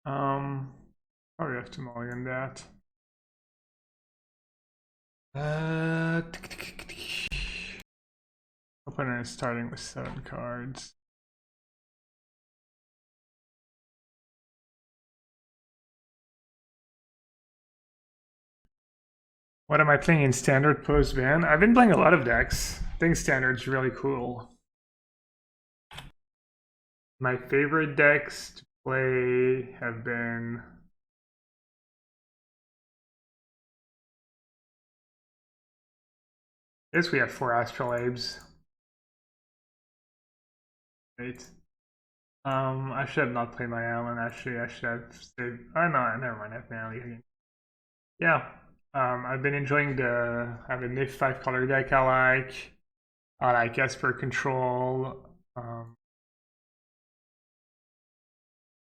Probably have to mulligan that. Opponent is starting with 7 cards. What am I playing in standard post ban? I've been playing a lot of decks. I think standard's really cool. My favorite decks to play have been I guess we have 4 astrolabes. Right. I should have not played my island actually. I should have saved. Oh no, never mind. I have mana again. Yeah. I've been enjoying I have a Nif 5 color deck I like. I like Esper Control.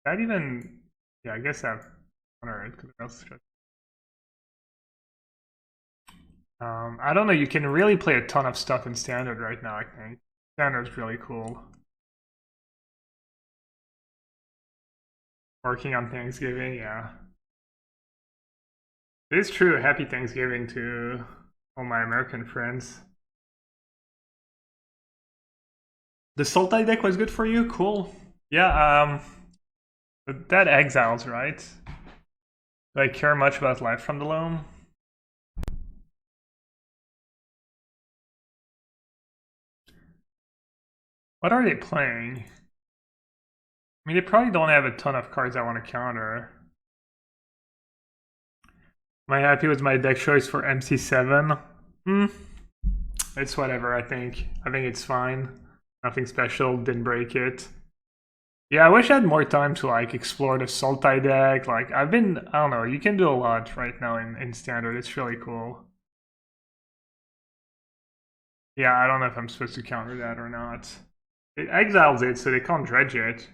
That even yeah, I guess I've alright, because else I don't know, you can really play a ton of stuff in standard right now, I think. Standard's really cool. Working on Thanksgiving, yeah. It is true. Happy Thanksgiving to all my American friends. The Sultai deck was good for you? Cool. Yeah, but that exiles, right? Do I care much about Life from the Loam? What are they playing? I mean, they probably don't have a ton of cards I want to counter. Am I happy with my deck choice for MC7? It's whatever, I think. I think it's fine. Nothing special, didn't break it. Yeah, I wish I had more time to like explore the Sultai deck. Like I don't know, you can do a lot right now in standard. It's really cool. Yeah, I don't know if I'm supposed to counter that or not. It exiles it, so they can't dredge it.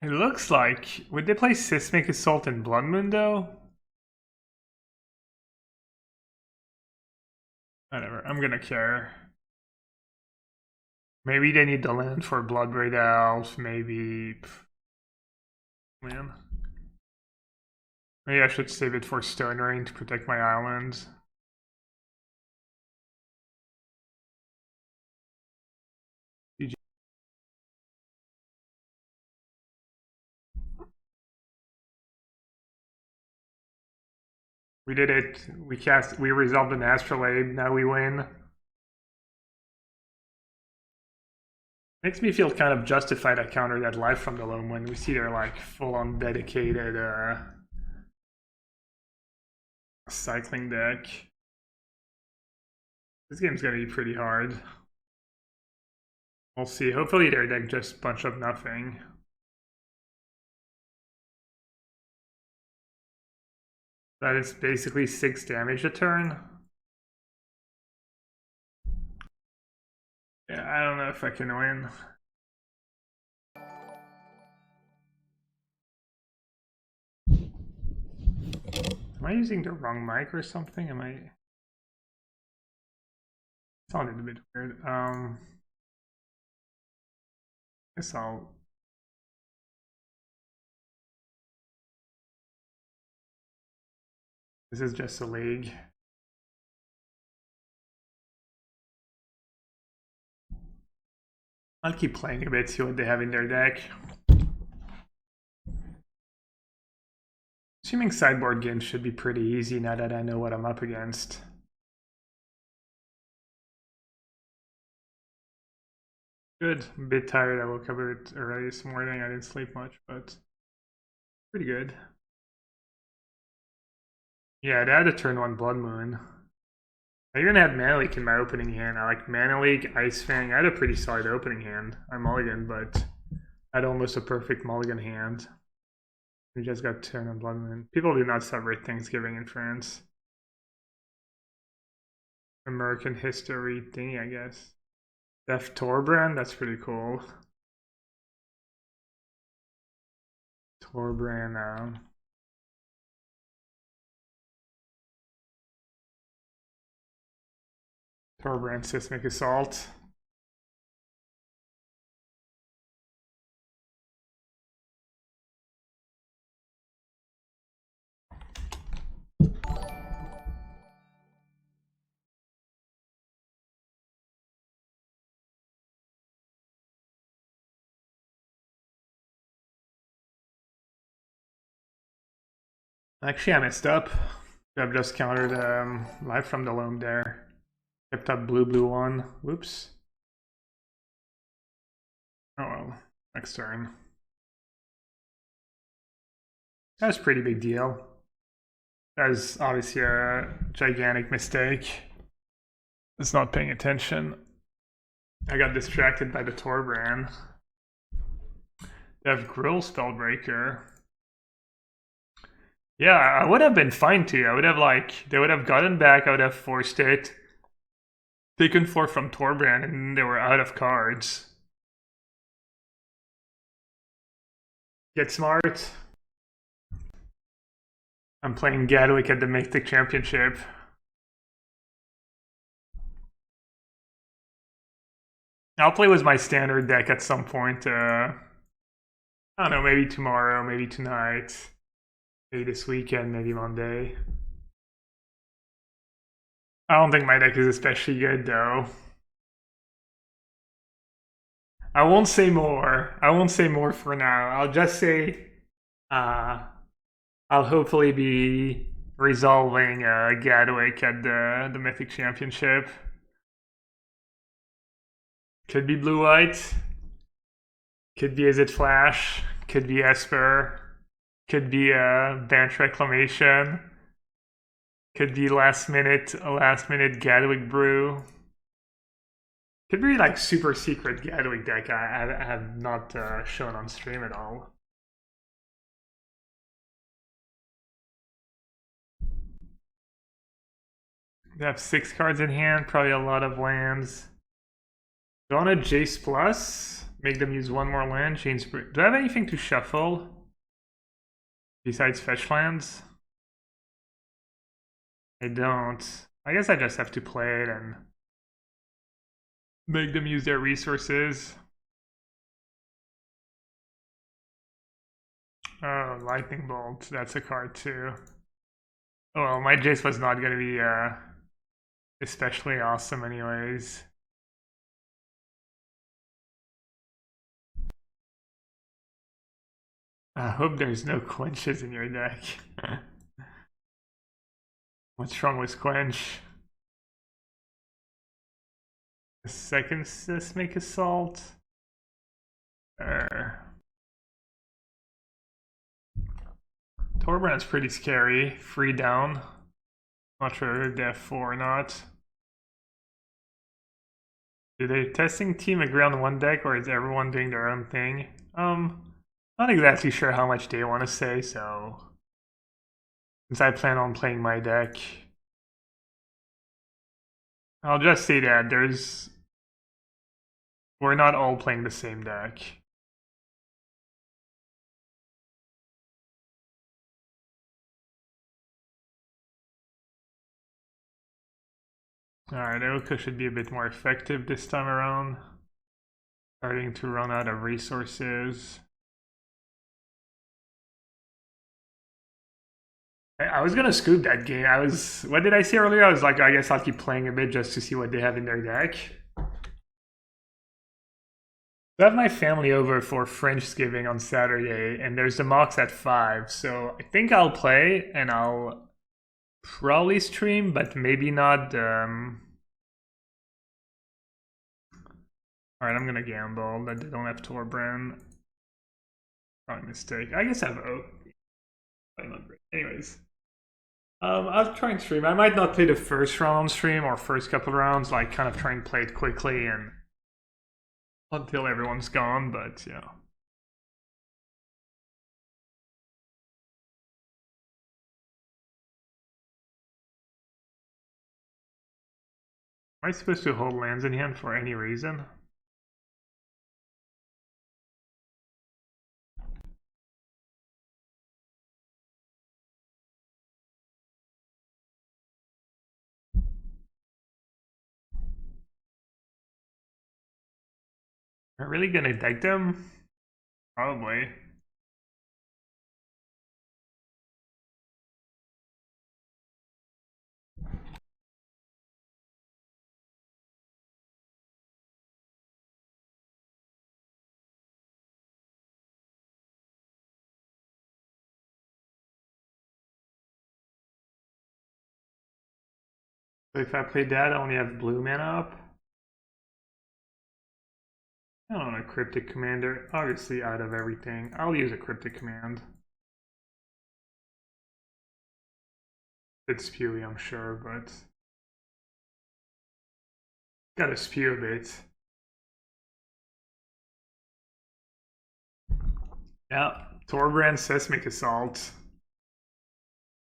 It looks like would they play Seismic Assault in Blood Moon though? Whatever, I'm gonna care. Maybe they need the land for Bloodbraid Elves, maybe. Man. Maybe I should save it for Stone Ring to protect my islands. We did it. We resolved an astrolabe, now we win. Makes me feel kind of justified I counter that Life from the Loam when we see their like full on dedicated cycling deck. This game's gonna be pretty hard. We'll see. Hopefully their deck just bunch up nothing. That is basically 6 damage a turn. Yeah, I don't know if I can win. Am I using the wrong mic or something? Am I? It sounded a bit weird. Guess I'll. This is just a league. I'll keep playing a bit, see what they have in their deck. Assuming sideboard games should be pretty easy now that I know what I'm up against. Good. I'm a bit tired. I woke up a bit early this morning. I didn't sleep much, but pretty good. Yeah, they had a turn 1 Blood Moon. I even had Mana Leak in my opening hand. I like Mana Leak, Ice Fang. I had a pretty solid opening hand. I mulligan, but I had almost a perfect mulligan hand. We just got turn on Blood Moon. People do not celebrate Thanksgiving in France. American history thingy, I guess. Def Torbrand, that's pretty cool. Torbrand, Torbrand Seismic Assault. Actually, I messed up. I've just countered life from the loam there. Kept up blue 1. Whoops. Oh well, next turn. That was a pretty big deal. That was obviously a gigantic mistake. It's not paying attention. I got distracted by the Torbran. They have Grill Spellbreaker. Yeah, I would have been fine too. I would have they would have gotten back, I would have forced it. Taken 4 from Torbran and they were out of cards. Get smart. I'm playing Gadwick at the Mythic Championship. I'll play with my standard deck at some point. I don't know, maybe tomorrow, maybe tonight, maybe this weekend, maybe Monday. I don't think my deck is especially good though. I won't say more. I won't say more for now. I'll just say I'll hopefully be resolving Gadwick at the Mythic Championship. Could be blue-white. Could be Is It Flash. Could be Esper. Could be Bench Reclamation. Could be a last minute Gadwick brew. Could be like super secret Gadwick deck I have not shown on stream at all. They have 6 cards in hand, probably a lot of lands. Do I want to Jace Plus? Make them use 1 more land? Change. Do I have anything to shuffle? Besides fetch lands? I don't. I guess I just have to play it and make them use their resources. Oh, Lightning Bolt. That's a card too. Oh, well, my Jace was not going to be especially awesome anyways. I hope there's no quenches in your deck. What's wrong with quench? A second Seismic Assault? Torbran's pretty scary. Free down. Not sure if they have 4 or not. Do they testing team agree on one deck or is everyone doing their own thing? Not exactly sure how much they want to say, so since I plan on playing my deck, I'll just say that we're not all playing the same deck. Alright, Eoka should be a bit more effective this time around. Starting to run out of resources. I was gonna scoop that game. What did I say earlier? I was like, I guess I'll keep playing a bit just to see what they have in their deck. I have my family over for Frenchsgiving on Saturday, and there's the mocks at 5, so I think I'll play, and I'll probably stream, but maybe not. Alright, I'm gonna gamble that they don't have Torbran. Probably a mistake. I guess I have Oak. Anyways. I'll try and stream. I might not play the first round on stream or first couple of rounds, like kind of try and play it quickly and until everyone's gone, but yeah. Am I supposed to hold lands in hand for any reason? Am I really gonna deck them? Probably. So if I play that, I only have blue mana up. I don't know, a cryptic commander. Obviously, out of everything, I'll use a cryptic command. It's spewy, I'm sure, but gotta spew a bit. Yeah, Torbrand Seismic Assault.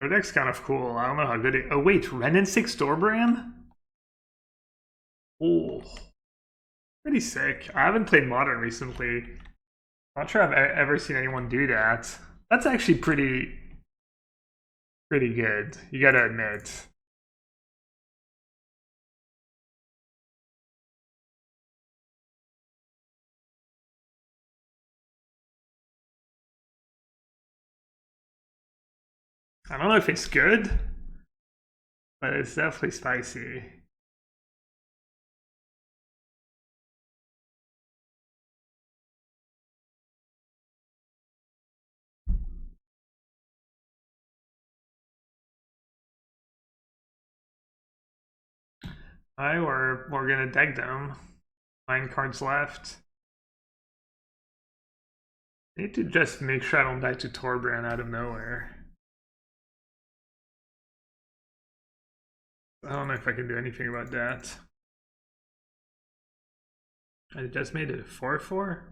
Their deck's kind of cool. I don't know how good it. Oh wait, Ren and 6 Torbrand? Oh, pretty sick. I haven't played Modern recently. Not sure I've ever seen anyone do that. That's actually pretty good. You gotta admit. I don't know if it's good, but it's definitely spicy. Alright, we're gonna deck them. 9 cards left. I need to just make sure I don't die to Torbrand out of nowhere. I don't know if I can do anything about that. I just made it a 4/4.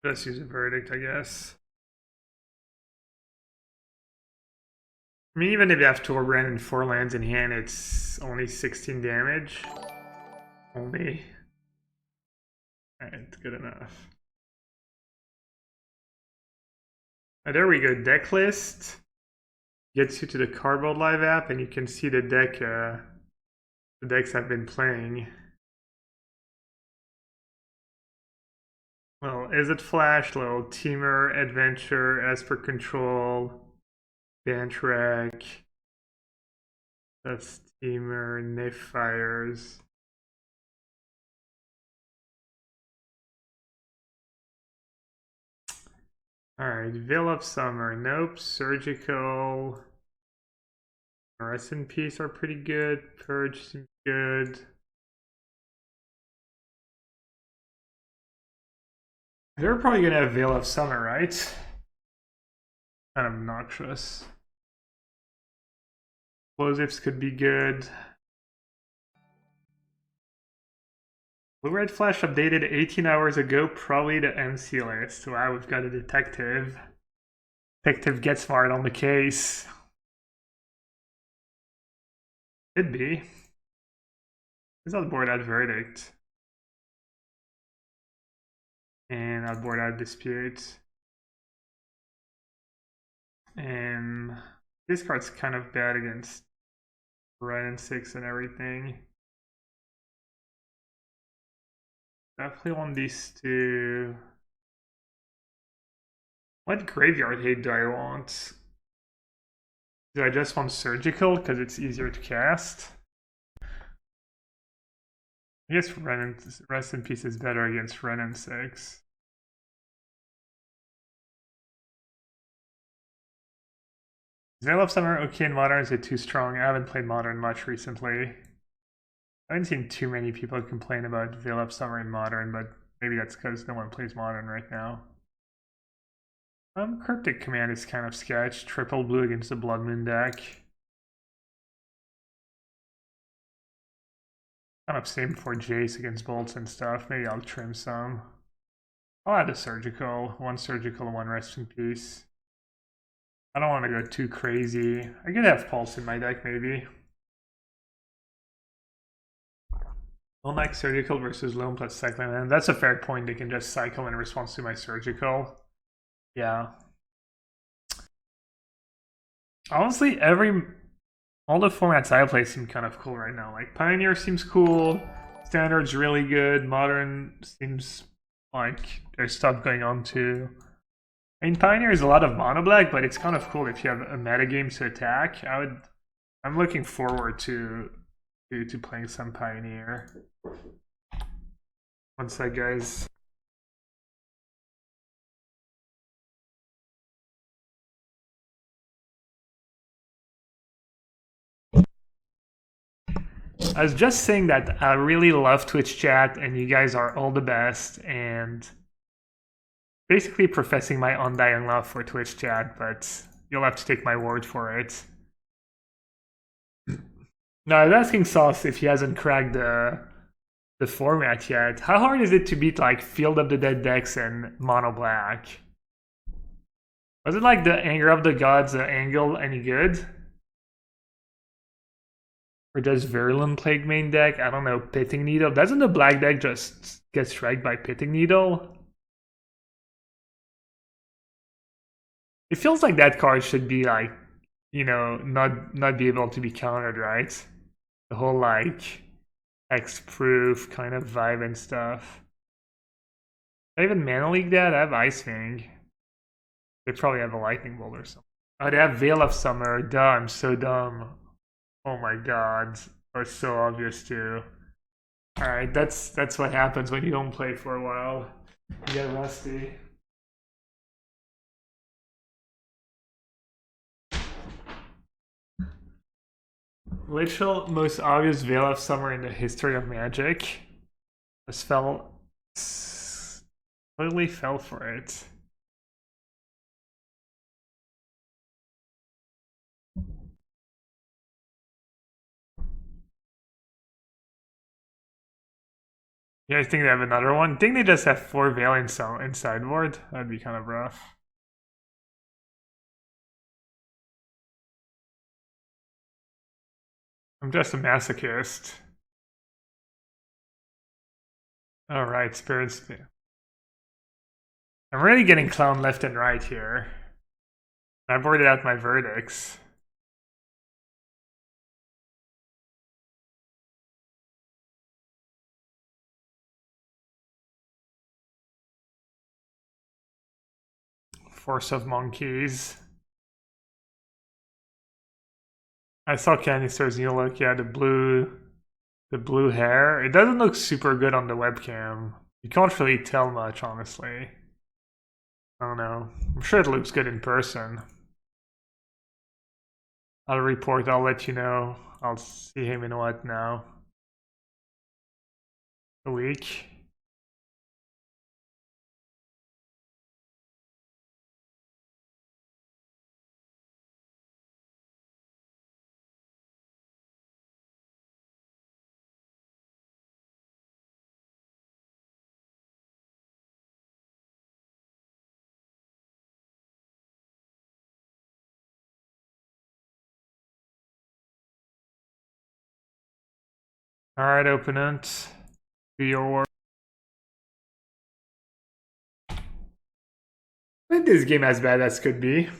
Just use a verdict, I guess. I mean, even if you have Torbrand and 4 lands in hand, it's only 16 damage. Only. Alright, good enough. There we go, deck list. Gets you to the Cardboard Live app, and you can see the deck, the decks I've been playing. Well, Is It Flash, Little Teamer, Adventure, Esper Control, Bantrack, that's Teamer, Nif Fires. Alright, Veil of Summer, nope, Surgical, Rest in Peace are pretty good, Purge seems good. They're probably gonna have Veil of Summer, right? Kind of obnoxious. Explosives could be good. Blue-Red Flash updated 18 hours ago, probably the MC list. Wow, we've got a detective. Detective Get Smart on the case. Could be. Is outboard at verdict. And outboard at dispute. And this card's kind of bad against Red and 6 and everything. Definitely want these two. What graveyard hate do I want? Do I just want Surgical because it's easier to cast? I guess Rest in Peace is better against Ren and 6. Veil of Summer, okay, in Modern, is it too strong? I haven't played Modern much recently. I haven't seen too many people complain about Veil of Summer in Modern, but maybe that's because no one plays Modern right now. Cryptic Command is kind of sketch. Triple blue against the Blood Moon deck. Kind of same for Jace against bolts and stuff. Maybe I'll trim some. I'll add a Surgical. One Surgical, one Rest in Peace. I don't want to go too crazy. I could have Pulse in my deck, maybe. Lone Knight Surgical versus Lone plus Cycling Land. That's a fair point. They can just cycle in response to my Surgical. Yeah. Honestly, all the formats I play seem kind of cool right now. Like Pioneer seems cool. Standard's really good. Modern seems like there's stuff going on too. I mean, Pioneer is a lot of mono black, but it's kind of cool if you have a metagame to attack. I'm looking forward to playing some Pioneer. One sec, guys. I was just saying that I really love Twitch chat and you guys are all the best, and basically professing my undying love for Twitch chat, but you'll have to take my word for it. No, I was asking Sauce if he hasn't cracked the format yet. How hard is it to beat like Field of the Dead decks and Mono Black? Was it like the Anger of the Gods angle any good? Or does Virulent Plague main deck? I don't know, Pitting Needle. Doesn't the black deck just get striked by Pitting Needle? It feels like that card should be like, you know, not be able to be countered, right? The whole like X-proof kind of vibe and stuff. I even Mana League that? I have Ice Fang. They probably have a Lightning Bolt or something. Oh, they have Veil of Summer. Duh, I'm so dumb. Oh my god. That's so obvious too. Alright, that's what happens when you don't play for a while. You get rusty. Literal most obvious Veil of Summer in the history of Magic. Just totally fell for it. You guys think they have another one? I think they just have 4 Veil in sideboard. That'd be kind of rough. I'm just a masochist. Alright, Spirit Sphere. I'm really getting clown left and right here. I've boarded out my verdicts. Force of Monkeys. I saw Canisters and you look, yeah, the blue hair. It doesn't look super good on the webcam. You can't really tell much, honestly. I don't know. I'm sure it looks good in person. I'll report, I'll let you know. I'll see him in what now? A week? Alright, opponent. Do your work. I think this game as bad as could be.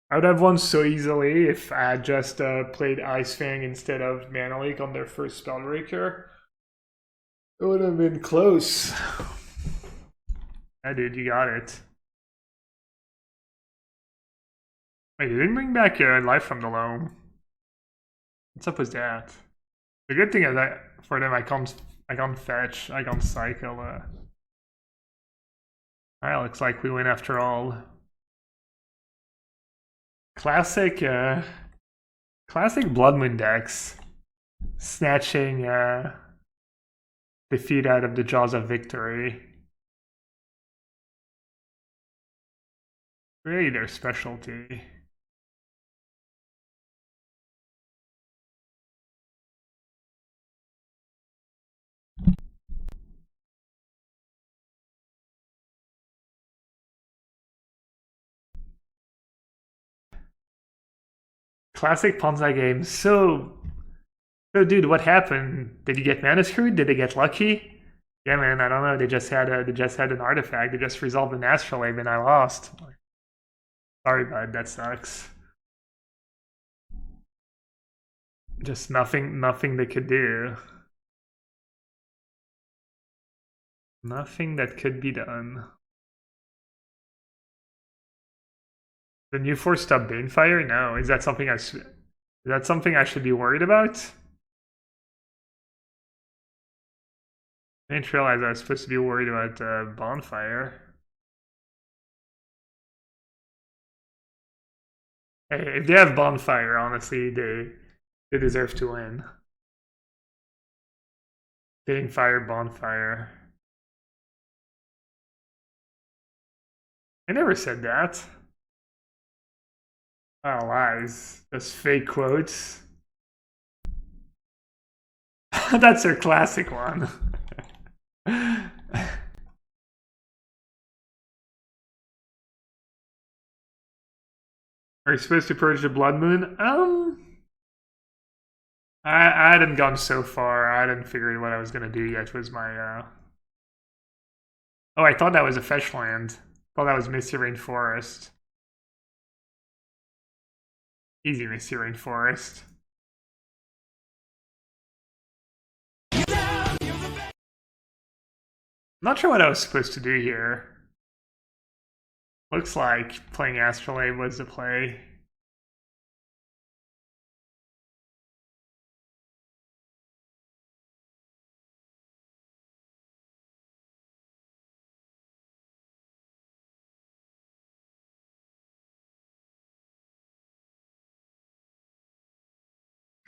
I would have won so easily if I had just played Ice Fang instead of Mana Leak on their first Spellbreaker. It would have been close. Yeah, dude, you got it. Wait, you didn't bring back Life from the Loam. What's up with that? The good thing is that for them I can't fetch, I can't cycle. Alright, looks like we win after all. Classic Blood Moon decks. Snatching defeat out of the jaws of victory. Really their specialty. Classic Ponzi game. So dude, what happened? Did you get mana screwed? Did they get lucky? Yeah, man, I don't know. They just had an artifact. They just resolved an astrolabe and I lost. Sorry, bud. That sucks. Just nothing they could do. Nothing that could be done. The new 4-stop Banefire? No. Is that something I should be worried about? I didn't realize I was supposed to be worried about Bonfire. Hey, if they have Bonfire, honestly, they deserve to win. Fading Fire, Bonfire. I never said that. Oh, lies. Just fake quotes. That's her classic one. Are you supposed to purge the Blood Moon? I hadn't gone so far. I hadn't figured what I was gonna do yet. Was my Oh, I thought that was a fetch land. I thought that was Misty Rainforest. Easy Misty Rainforest. Not sure what I was supposed to do here. Looks like playing Astrolabe was the play.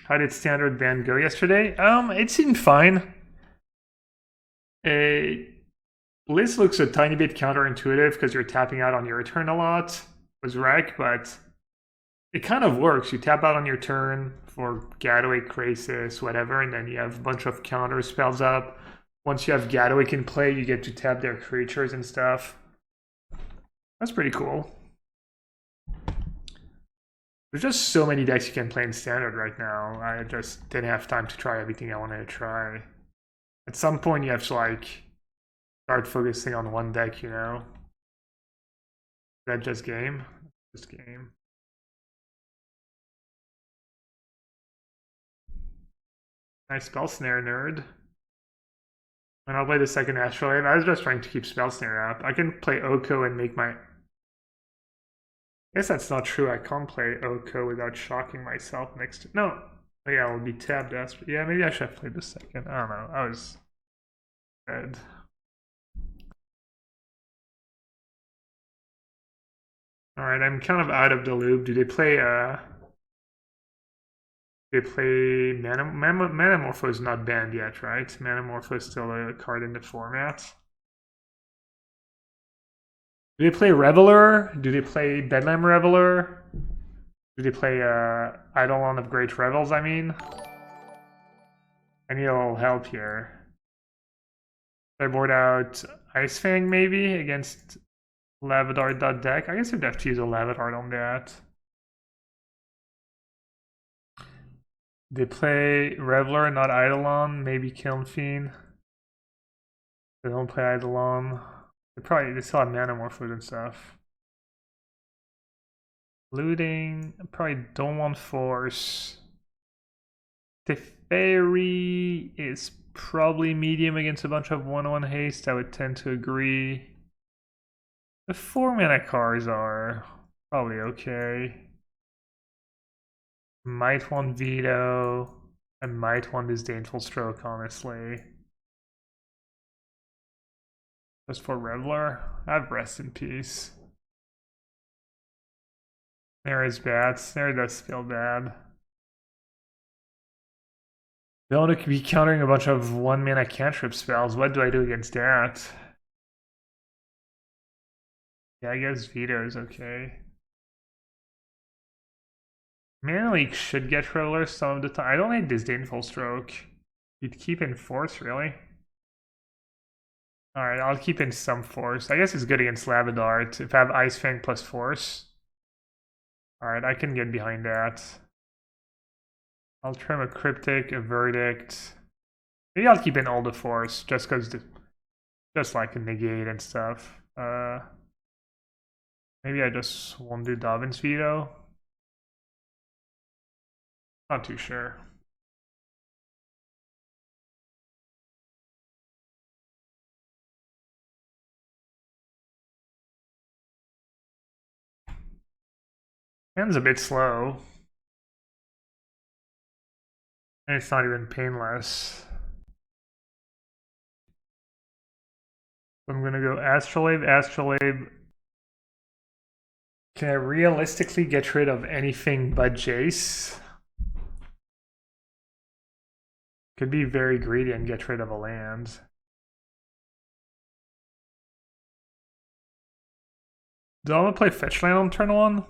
How did Standard Band go yesterday? It seemed fine. List looks a tiny bit counterintuitive because you're tapping out on your turn a lot. Was wreck, but it kind of works. You tap out on your turn for Gadaway, Krasis, whatever, and then you have a bunch of counter spells up. Once you have Gadaway in play, you get to tap their creatures and stuff. That's pretty cool. There's just so many decks you can play in Standard right now. I just didn't have time to try everything I wanted to try. At some point, you have to like start focusing on one deck, you know? Is that just game? Just game. Nice Spell Snare, nerd. And I'll play the second Astrolabe. I was just trying to keep Spell Snare up. I can play Oko and make my... I guess that's not true. I can't play Oko without shocking myself next to... No. Oh, yeah, I'll be tabbed. Yeah, maybe I should have played the second. I don't know. I was dead. Alright, I'm kind of out of the loop. Do they play Manamorpho is not banned yet, right? Manamorpho is still a card in the format. Do they play Reveler? Do they play Bedlam Reveler? Do they play Eidolon of Great Revels, I mean? I need a little help here. Should I board out Ice Fang maybe against Lavadar.deck? I guess I'd have to use a Lavadar on that. They play Reveler, not Eidolon, maybe Kiln Fiend. They don't play Eidolon. They still have Manamorphos and stuff. Looting, probably don't want Force. Teferi is probably medium against a bunch of 1/1 haste. I would tend to agree. The 4-mana cards are probably okay. Might want Veto. I might want Disdainful Stroke, honestly. Just for Reveler, I have Rest in Peace. Snare is bad. Snare does feel bad. Don't want to be countering a bunch of 1-mana cantrip spells. What do I do against that? Yeah, I guess Veto is okay. Mana Leak should get Reveler some of the time. I don't hate Disdainful Stroke. You'd keep in Force, really? Alright, I'll keep in some Force. I guess it's good against Lavadar if I have Ice Fang plus Force. Alright, I can get behind that. I'll trim a Cryptic, a Verdict. Maybe I'll keep in all the Force, just because just like a Negate and stuff. Maybe I just won't do Dobbin's Veto. Not too sure. Hand's a bit slow. And it's not even painless. I'm gonna go Astrolabe, Astrolabe. Can I realistically get rid of anything but Jace? Could be very greedy and get rid of a land. Do I want to play fetch land on turn 1?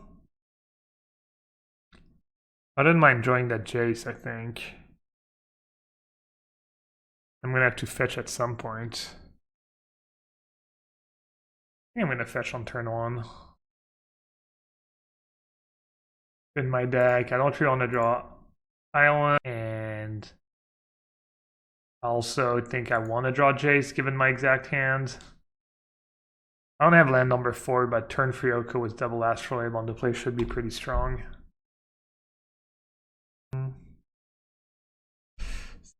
I didn't mind drawing that Jace, I think. I'm gonna have to fetch at some point. I think I'm gonna fetch on turn 1. In my deck, I don't really want to draw Island, and I also think I want to draw Jace given my exact hand. I don't have land number 4, but turn 3 Oko with double Astrolabe on the play should be pretty strong.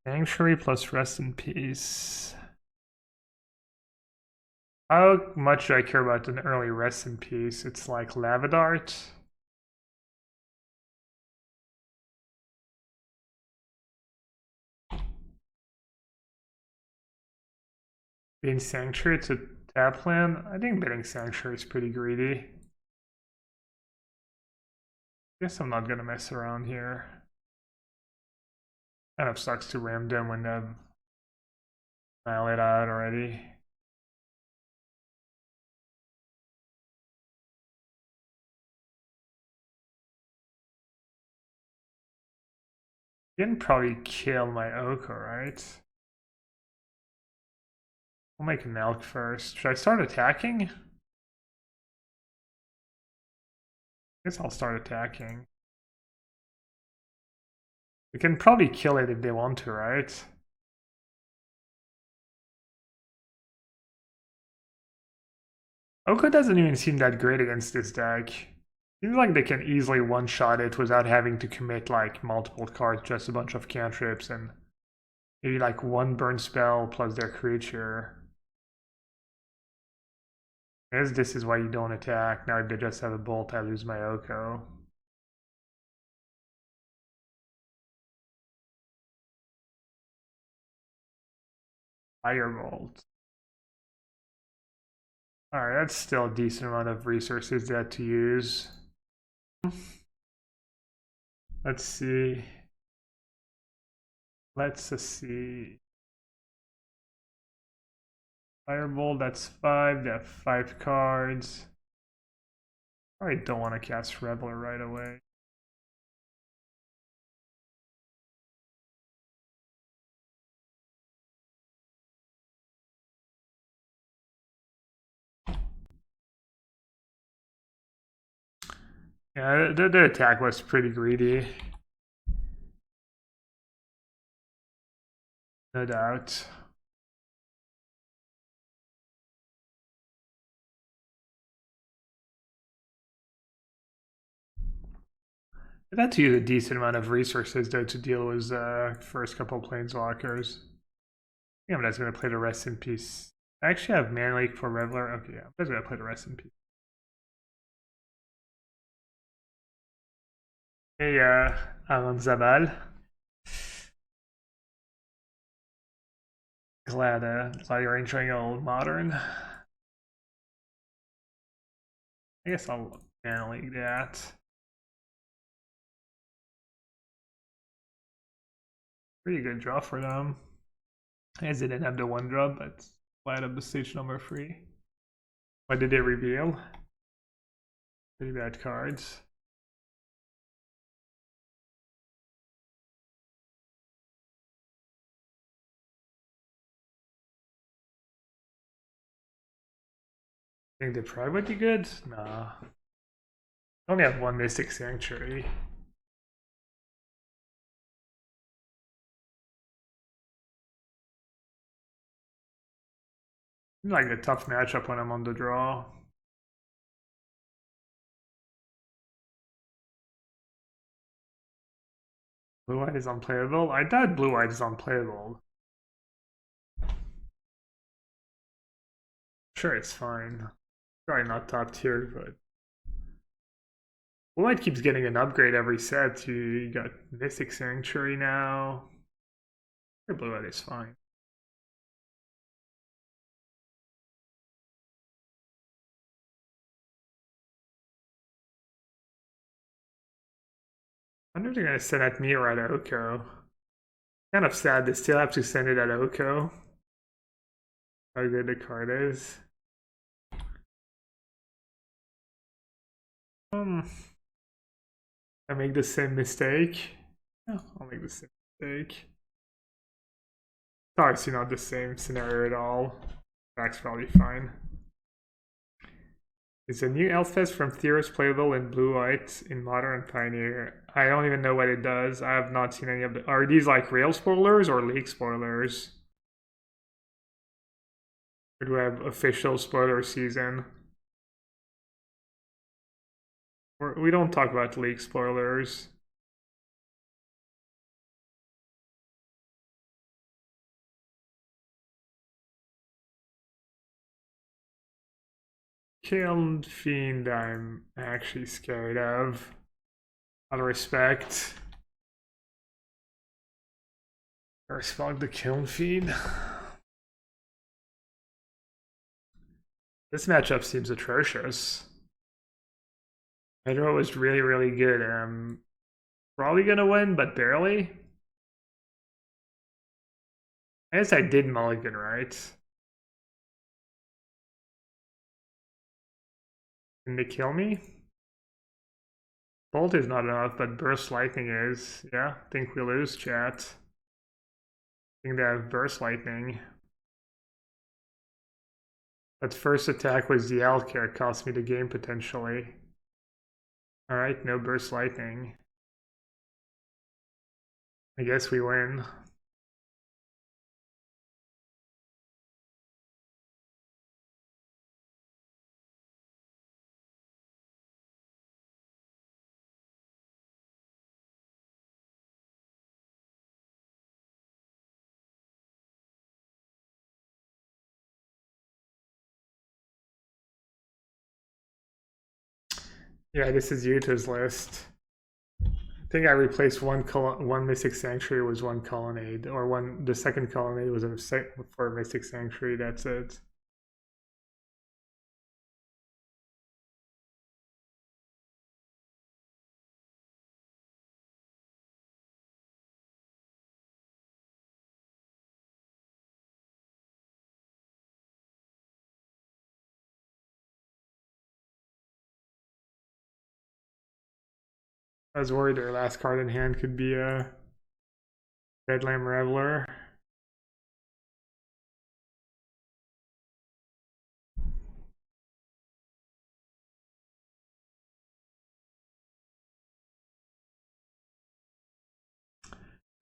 Sanctuary plus Rest in Peace. How much do I care about an early Rest in Peace? It's like Lava Dart. Being Sanctuary to tap land? I think betting Sanctuary is pretty greedy. Guess I'm not gonna mess around here. Kind of sucks to ram them when they've annihilate out already. Didn't probably kill my Oko, right? I'll make an elk first. Should I start attacking? I guess I'll start attacking. We can probably kill it if they want to, right? Oko doesn't even seem that great against this deck. Seems like they can easily one-shot it without having to commit like multiple cards, just a bunch of cantrips and maybe like one burn spell plus their creature. I guess this is why you don't attack. Now if they just have a bolt, I lose my Oko. Firebolt. Alright, that's still a decent amount of resources that to use. Let's see. Let's see. Firebolt, that's 5. They have 5 cards. I don't want to cast Reveler right away. Yeah, the attack was pretty greedy. No doubt. I've had to use a decent amount of resources though to deal with first couple planeswalkers. Yeah, I'm just gonna play the Rest in Peace. I actually have Mana Leak for Reveler. Okay, yeah, I'm just gonna play the Rest in Peace. Hey, Alan Zabal. Glad you're enjoying old Modern. I guess I'll Mana Leak that. Pretty good draw for them. As they didn't have the 1-drop, but glad of the stage number 3. What did they reveal? Pretty bad cards. Think they probably would be good? Nah. I only have 1 Mystic Sanctuary. Like a tough matchup when I'm on the draw. Blue-white is unplayable? I thought blue-white is unplayable. Sure, it's fine. Probably not top tier, but blue-white keeps getting an upgrade every set. You got Mystic Sanctuary now. Blue-white is fine. I wonder if they're gonna send at me or at Oko. Kind of sad they still have to send it at Oko. How good the card is. I make the same mistake. Yeah, I'll make the same mistake. It's obviously not the same scenario at all. That's probably fine. Is a new Elfest from Theros playable in blue-white in Modern and Pioneer? I don't even know what it does. I have not seen any of the... Are these like real spoilers or leak spoilers? Or do I have official spoiler season? We don't talk about leak spoilers. Kiln Fiend I'm actually scared of. Out of respect. I respect the Kiln Fiend. This matchup seems atrocious. Hydro was really, really good. I'm probably gonna win, but barely. I guess I did mulligan, right? Can they kill me? Bolt is not enough, but Burst Lightning is. Yeah, think we lose, chat. Think they have Burst Lightning. That first attack was the Alcare, cost me the game potentially. Alright, no Burst Lightning. I guess we win. Yeah, this is Utah's list. I think I replaced one Mystic Sanctuary was one Colonnade, or the second Colonnade was for Mystic Sanctuary, that's it. I was worried their last card in hand could be a Bedlam Reveler.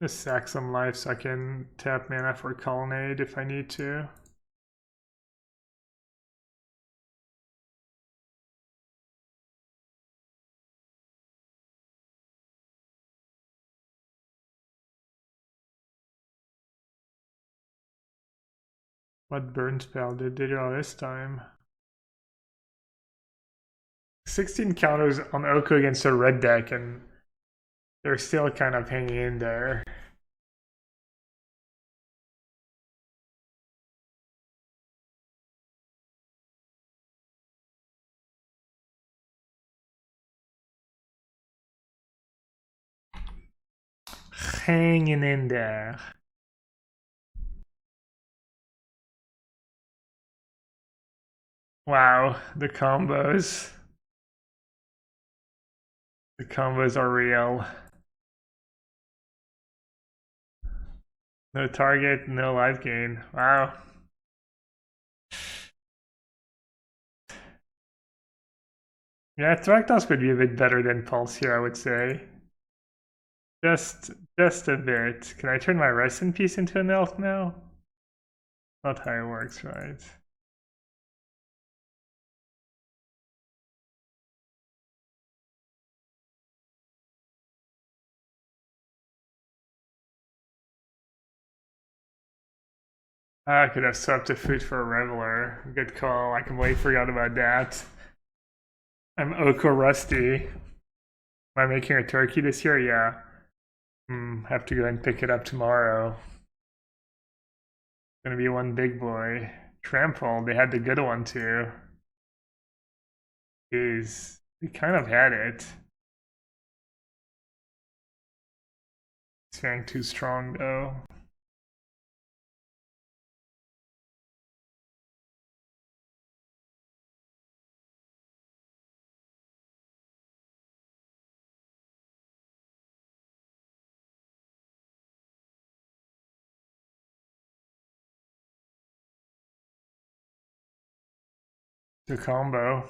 Just sack some life so I can tap mana for Colonnade if I need to. What burn spell did it all this time? 16 counters on Oko against a red deck, and they're still kind of hanging in there. Hanging in there. Wow, the combos. The combos are real. No target, no life gain. Wow. Yeah, Thraktos would be a bit better than Pulse here, I would say. Just a bit. Can I turn my Rest in Peace into an elf now? Not how it works, right? I could have swapped a food for a Reveler. Good call. I completely forgot about that. I'm Oko Rusty. Am I making a turkey this year? Yeah. Have to go and pick it up tomorrow. Gonna be one big boy. Trample, they had the good one too. Jeez, we kind of had it. It's It's feeling too strong though. The combo.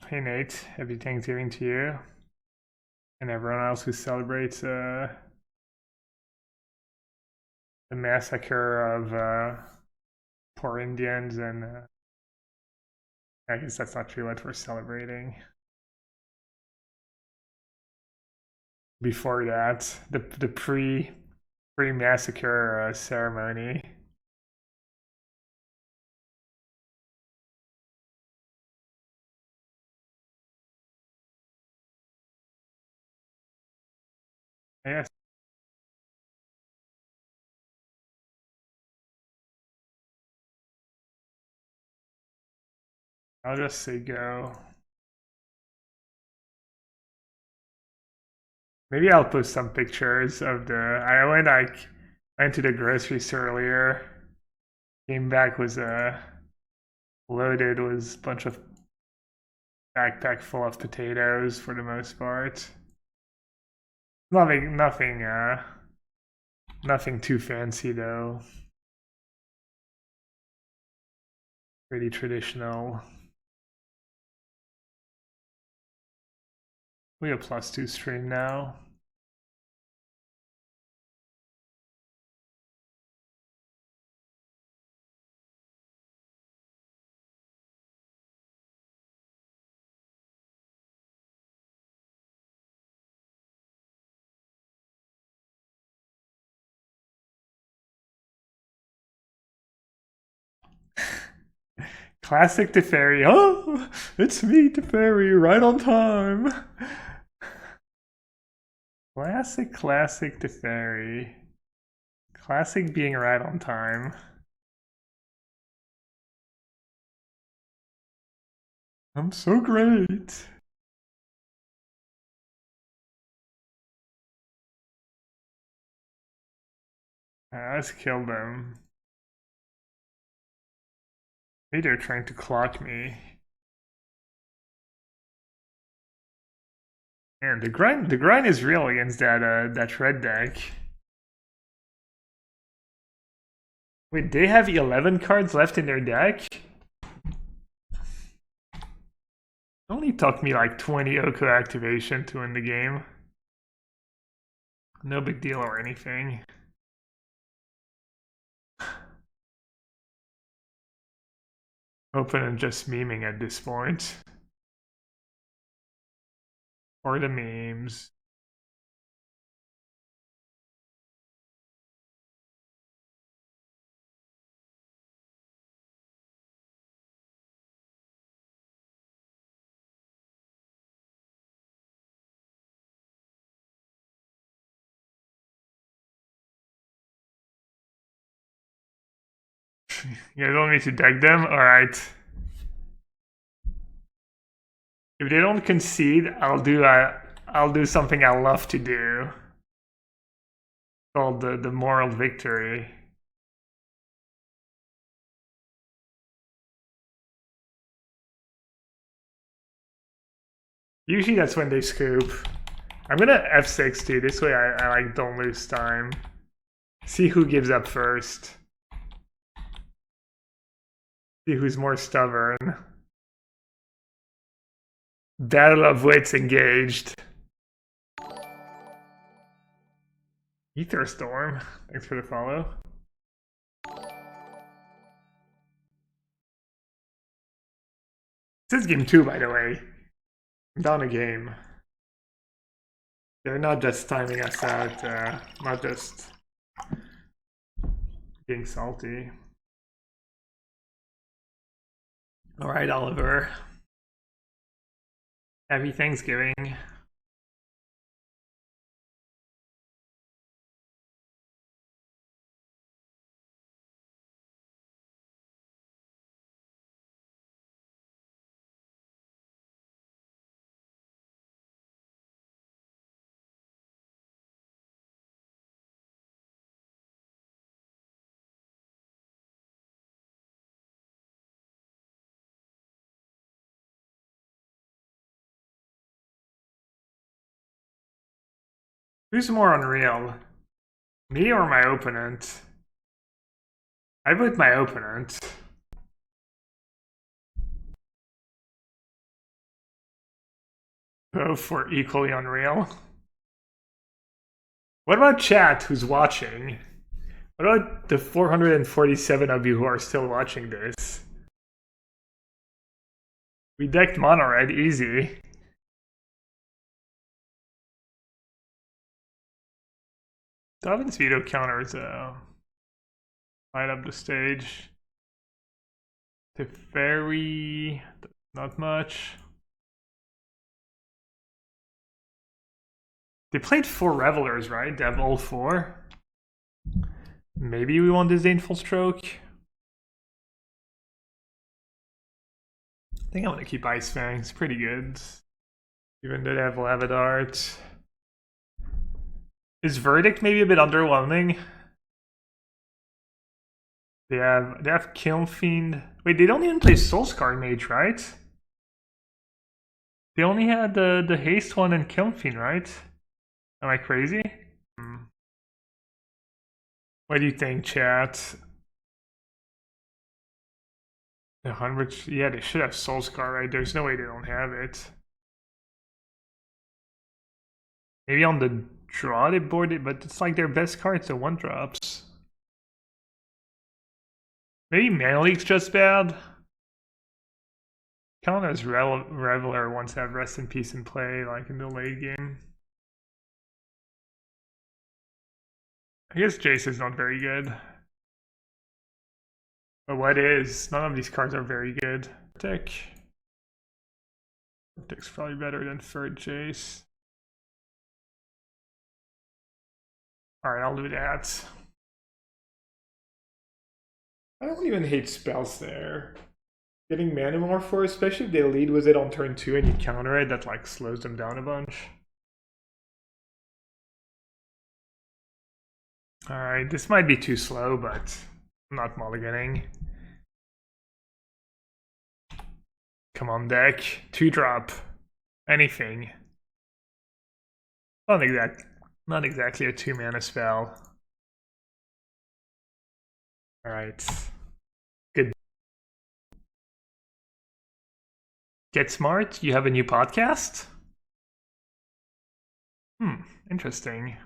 Hey Nate, happy Thanksgiving to you. And everyone else who celebrates the massacre of poor Indians and I guess that's not true what we're celebrating. Before that, the pre-massacre ceremony. Yes. I'll just say go. Maybe I'll post some pictures of the. I went to the grocery store earlier. Came back was loaded, was a bunch of backpack full of potatoes for the most part. Nothing too fancy though. Pretty traditional. We have +2 stream now. Classic Teferi. Oh, it's me, Teferi, right on time. Classic Teferi. Classic being right on time. I'm so great. Let's kill them. Maybe they're trying to clock me. Man, the grind is real against that red deck. Wait, they have 11 cards left in their deck? It only took me like 20 Oko activation to win the game. No big deal or anything. Open and just memeing at this point. Or the memes. You guys want me to deck them? Alright. If they don't concede, I'll do something I love to do. Called the moral victory. Usually that's when they scoop. I'm gonna F6 too, this way I like don't lose time. See who gives up first. See who's more stubborn. Battle of wits engaged. Ether Storm. Thanks for the follow. This is game 2, by the way. I'm down a game. They're not just timing us out, not just being salty. Alright, Oliver. Happy Thanksgiving. Who's more unreal? Me or my opponent? I vote my opponent. Both for equally unreal. What about chat who's watching? What about the 447 of you who are still watching this? We decked mono red, easy. Dovin's veto counters light up the stage. The fairy, not much. They played 4 revelers, right? They have all 4. Maybe we want disdainful stroke. I think I want to keep Ice Fang. It's pretty good. Even though they have Lava Dart. Is Verdict maybe a bit underwhelming? They have Kiln Fiend. Wait, they don't even play Soulscar Mage, right? They only had the haste one and Kiln Fiend, right? Am I crazy? What do you think, chat? The 100, yeah, they should have Soulscar, right? There's no way they don't have it. Maybe on the draw they board it, but it's like their best cards, the 1-drops. Maybe Mana Leak's just bad. Count as Reveler wants to have Rest in Peace in play, like in the late game. I guess Jace is not very good. But what is? None of these cards are very good. Deck. Deck's probably better than third Jace. Alright, I'll do that. I don't even hate spells there. Getting Manamorph for, especially if they lead with it on turn 2 and you counter it, that like slows them down a bunch. Alright, this might be too slow, but I'm not mulliganing. Come on, deck. 2-drop. Anything. Not exactly a 2-mana spell. Alright. Good. Get Smart, you have a new podcast? Interesting.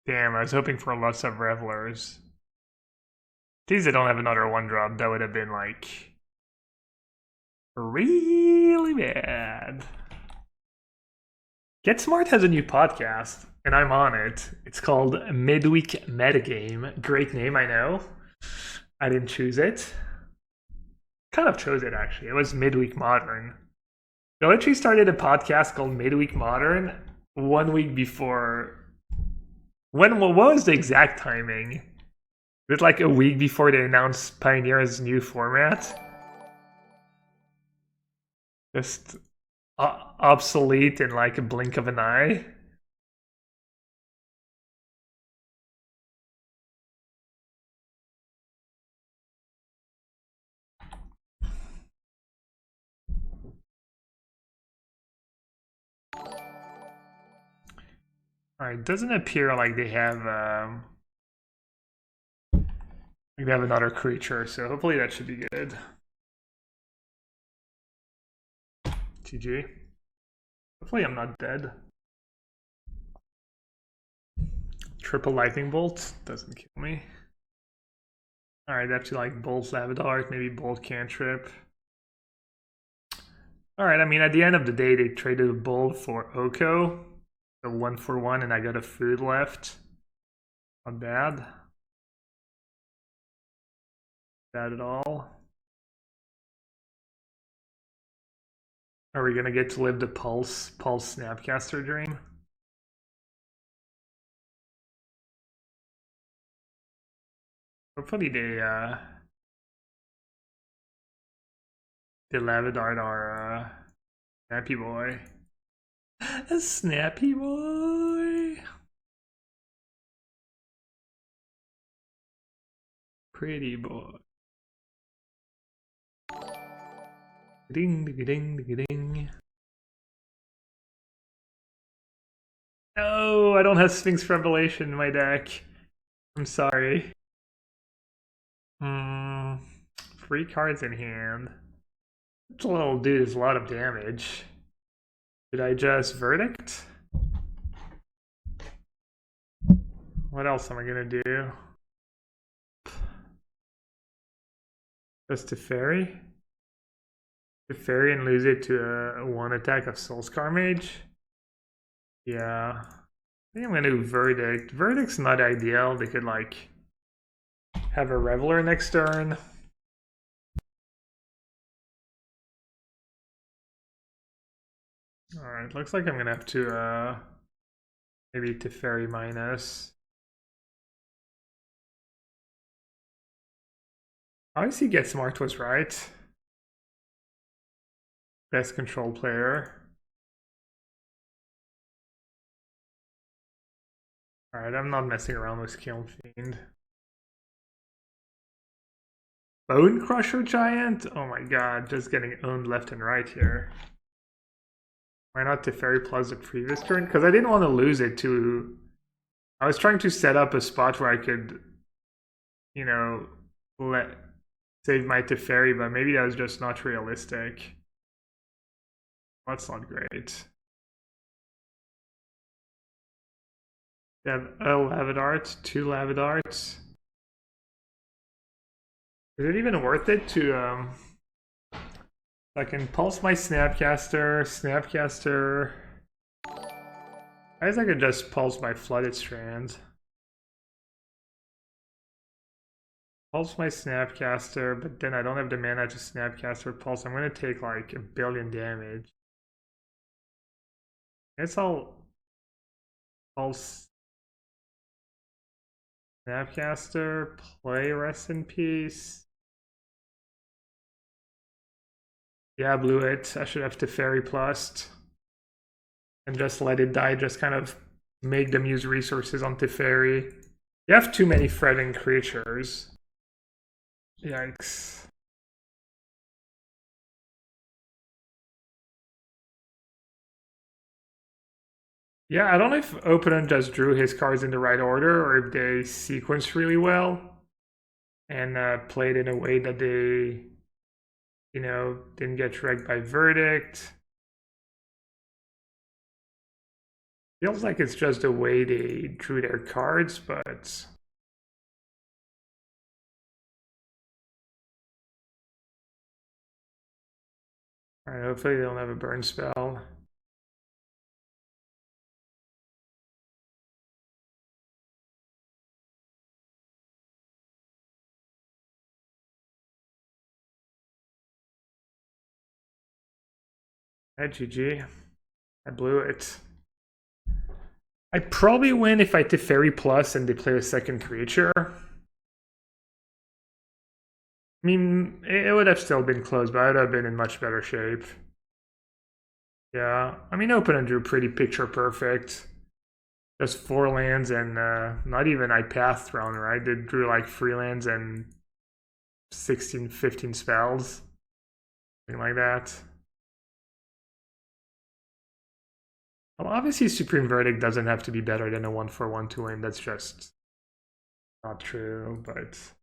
Damn, I was hoping for lots of Revelers. These that don't have another 1-drop, that would have been like really bad. Get Smart has a new podcast, and I'm on it. It's called Midweek Metagame. Great name, I know. I didn't choose it. Kind of chose it, actually. It was Midweek Modern. They literally started a podcast called Midweek Modern 1 week before. What was the exact timing? Was it like a week before they announced Pioneer's new format? Just obsolete in like a blink of an eye. Alright, doesn't appear like they have another creature, so hopefully that should be good. GG. Hopefully I'm not dead. Triple lightning bolt doesn't kill me. Alright, they have to like bolt Lava Dart, maybe bolt cantrip. Alright, I mean at the end of the day they traded a bolt for Oko. So 1-for-1 and I got a food left. Not bad. Bad at all. Are we gonna get to live the Pulse Snapcaster dream? Hopefully they Lava Dart our Snappy Boy. A Snappy Boy. Pretty boy. Ding ding ding ding ding. No, I don't have Sphinx Revelation in my deck. I'm sorry. Hmm. 3 cards in hand. This little dude is a lot of damage. Did I just Verdict? What else am I gonna do? Just Teferi? Teferi and lose it to a 1 attack of Soulscar Mage? Yeah. I think I'm gonna do Verdict. Verdict's not ideal. They could, like, have a Reveler next turn. Alright, looks like I'm gonna have to, maybe Teferi minus. Obviously, Get Smart was right. Best control player. Alright, I'm not messing around with Kiln Fiend. Bone Crusher Giant? Oh my god, just getting owned left and right here. Why not Teferi plus the previous turn? Because I didn't want to lose it to... I was trying to set up a spot where I could, you know, save my Teferi, but maybe that was just not realistic. That's not great. You have a Lavidart, 2 Lavidarts. Is it even worth it to, I can pulse my Snapcaster. I guess I could just pulse my Flooded Strand. Pulse my Snapcaster, but then I don't have the mana to Snapcaster Pulse. I'm gonna take like 1,000,000,000 damage. I guess I'll Pulse Snapcaster, play Rest in Peace. Yeah, blew it. I should have Teferi plussed. And just let it die, just kind of make them use resources on Teferi. You have too many fretting creatures. Yikes. Yeah, I don't know if opponent just drew his cards in the right order or if they sequenced really well and played in a way that they, you know, didn't get wrecked by Verdict. Feels like it's just the way they drew their cards, but... Alright, hopefully they don't have a burn spell. GG. I blew it. I probably win if I Teferi plus and they play a second creature. I mean, it would have still been close, but I would have been in much better shape. Yeah, I mean, opponent drew pretty picture perfect. Just 4 lands and not even I Path Throne, right? They drew like 3 lands and 16, 15 spells. Something like that. Well, obviously Supreme Verdict doesn't have to be better than a 1/1 to win. That's just not true, but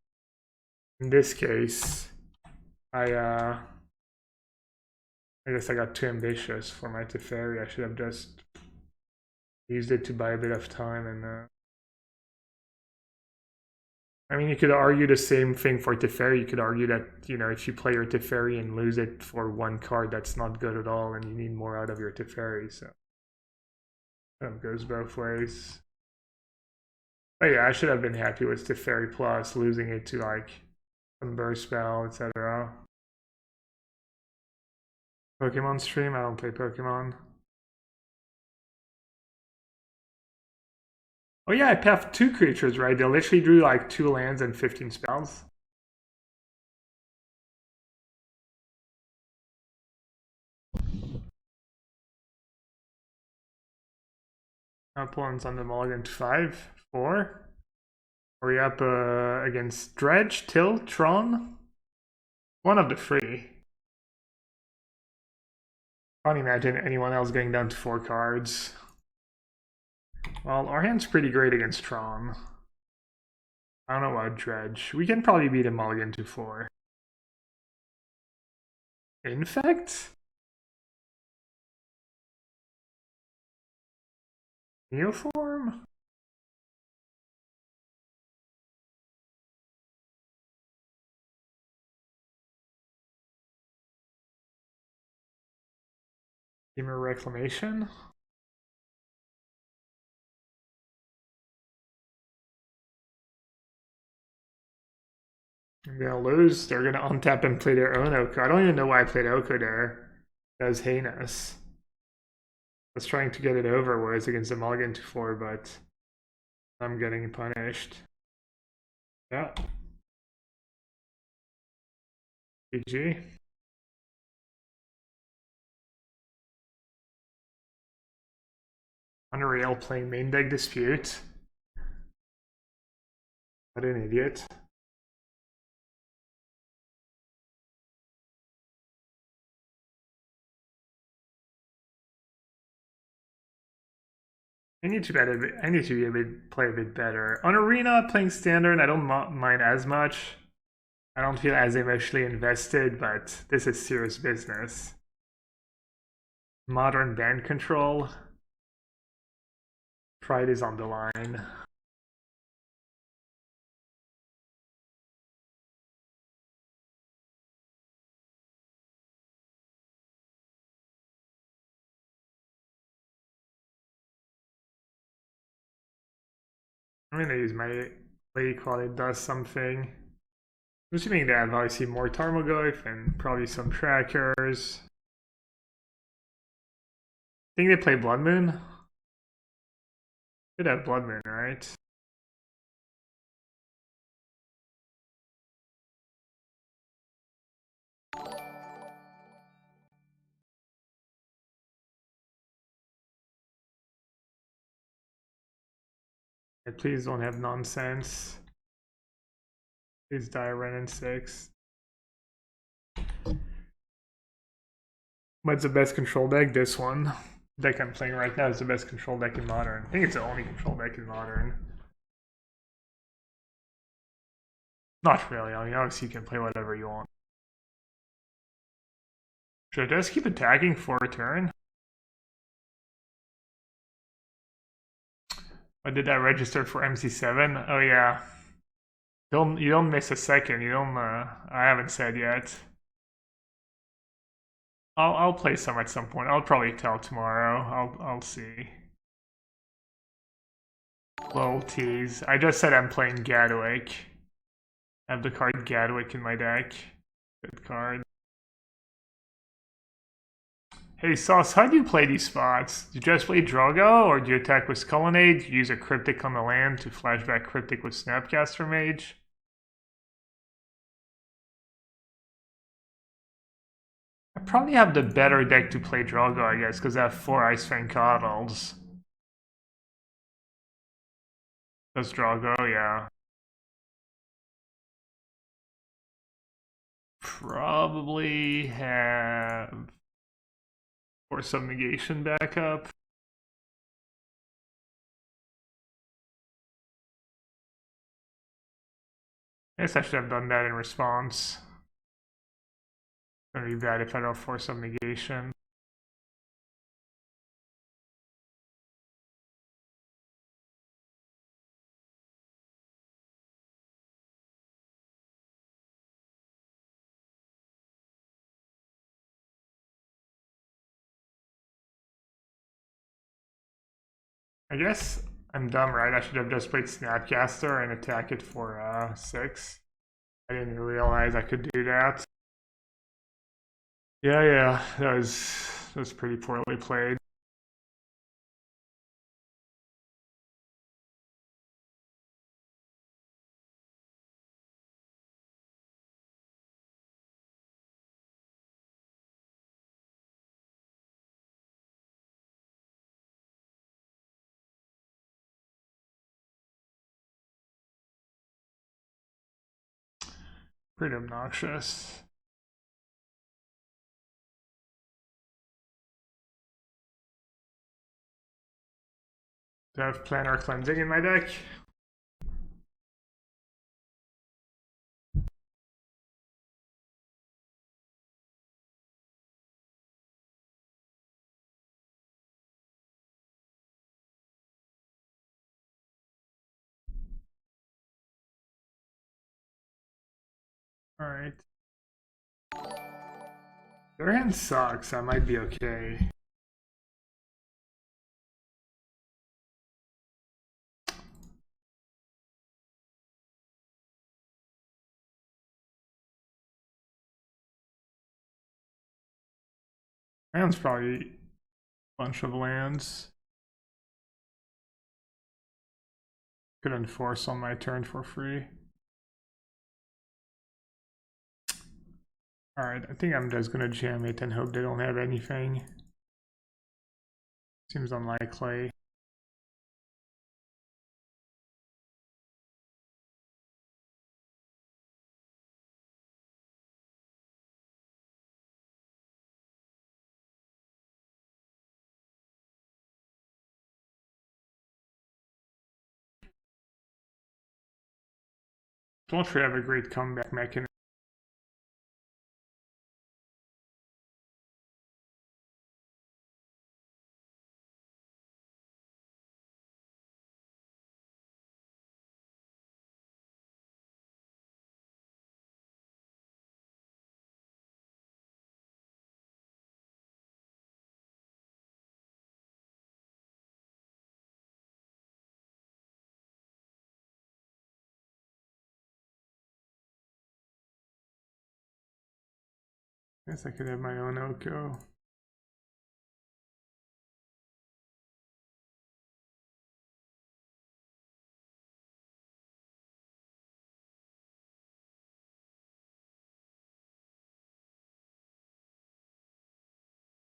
in this case, I guess I got too ambitious for my Teferi. I should have just used it to buy a bit of time and I mean, you could argue the same thing for Teferi. You could argue that, you know, if you play your Teferi and lose it for 1 card, that's not good at all, and you need more out of your Teferi, so that goes both ways. But yeah, I should have been happy with Teferi Plus, losing it to like some burst spell, etc. Pokemon stream? I don't play Pokemon. Oh yeah, I path 2 creatures, right? They literally drew like 2 lands and 15 spells. Opponents on the mulligan to 5, 4. Are we up against Dredge, Tilt, Tron? One of the 3. Can't imagine anyone else going down to 4 cards. Well, our hand's pretty great against Tron. I don't know about Dredge. We can probably beat a mulligan to 4. Infect? Neoform? Gamer Reclamation? I'm gonna lose. They're gonna untap and play their own Oko. I don't even know why I played Oko there. That was heinous. I was trying to get it over, whereas against the mulligan to 4, but I'm getting punished. Yeah. GG. Unreal playing main deck dispute. What an idiot. I need to be able to play a bit better. On Arena, playing standard, I don't mind as much. I don't feel as emotionally invested, but this is serious business. Modern band control. Pride is on the line. I'm gonna use my Lake while it does something. I'm assuming they have obviously more Tarmogoyf and probably some trackers. I think they play Blood Moon. Could have Blood Moon, right? And please don't have nonsense. Please die Ren and 6. What's the best control deck? This one. The deck I'm playing right now is the best control deck in Modern. I think it's the only control deck in Modern. Not really. I mean, obviously you can play whatever you want. Should I just keep attacking for a turn? What did I register for MC7? Oh yeah. You don't miss a second. You don't. I haven't said yet. I'll play some at some point. I'll probably tell tomorrow. I'll see. Low tease. I just said I'm playing Gadwick. I have the card Gadwick in my deck. Good card. Hey Sauce, how do you play these spots? Do you just play Drogo, or do you attack with Colonnade? Do you use a Cryptic on the land to flashback Cryptic with Snapcaster Mage? I probably have the better deck to play Drogo, I guess, because I have 4 Ice Fang Coddles. That's Drogo, yeah. Probably have Force of Negation backup. I guess I should have done that in response. It's gonna be bad if I don't Force of Negation. I guess I'm dumb, right? I should have just played Snapcaster and attack it for 6. I didn't realize I could do that. Yeah, that was pretty poorly played. Pretty obnoxious. Do I have Planar Cleansing in my deck? Alright. Their hand sucks, I might be okay. Hand's probably a bunch of lands. Could enforce on my turn for free. Alright, I think I'm just gonna jam it and hope they don't have anything. Seems unlikely. Don't really have a great comeback mechanism. I guess I could have my own Oko.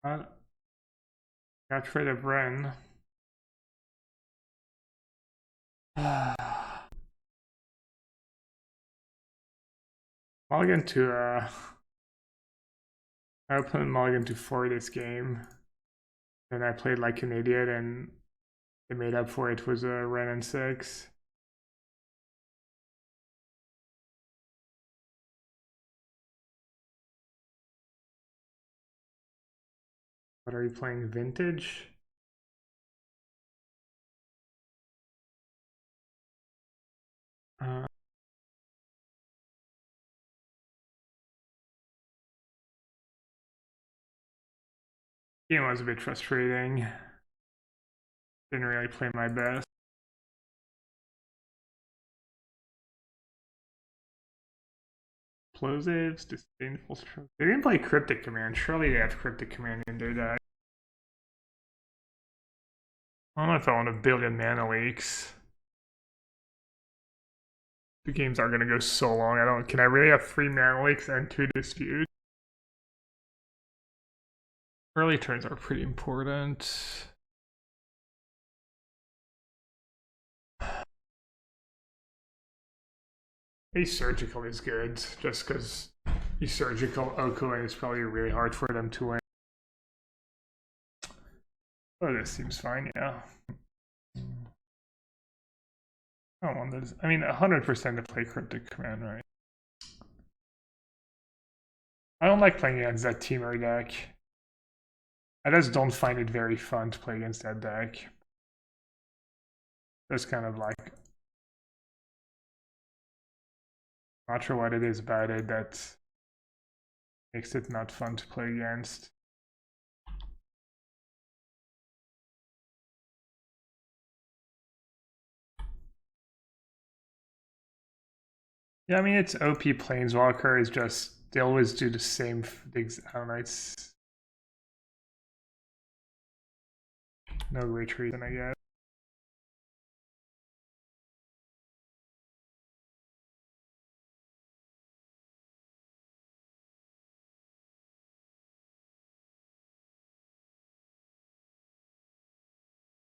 Got rid of Ren. Mulligan to I opened Mulligan to 4 this game. Then I played like an idiot and it made up for it with a Ren and 6. What are you playing? Vintage? Game was a bit frustrating. Didn't really play my best. Plosives, disdainful stroke. They didn't play Cryptic Command. Surely they have Cryptic Command in their deck. I don't know if I want a billion mana leaks. The games are gonna go so long. Can I really have 3 mana leaks and 2 disputes? Early turns are pretty important. A surgical is good, just because you surgical Oko and it's probably really hard for them to win. Oh, this seems fine, yeah. I don't want this. I mean, 100% to play Cryptic Command, right? I don't like playing against that Teamer deck. I just don't find it very fun to play against that deck. It's kind of like, not sure what it is about it that makes it not fun to play against. Yeah, I mean, it's OP Planeswalker is just, they always do the same things. I don't know, it's no great reason, I guess.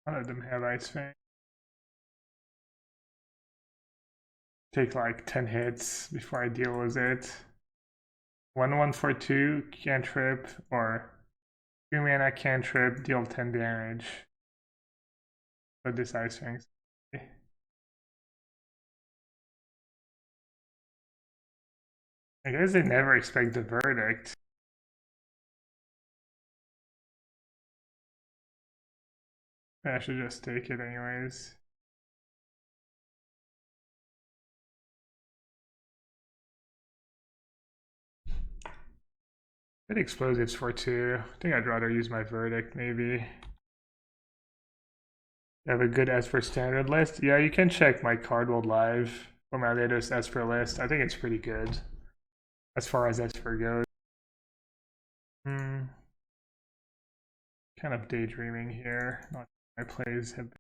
None of them have Ice Fang. Take like 10 hits before I deal with it. 1/1 for 2, cantrip, or 2 mana cantrip, deal 10 damage. But this ice sphinx. I guess they never expect the verdict. I should just take it anyways. Good explosives for 2. I think I'd rather use my verdict maybe. You have a good Esper standard list? Yeah, you can check my card world live for my latest Esper list. I think it's pretty good as far as Esper goes. Kind of daydreaming here. Not my plays have been.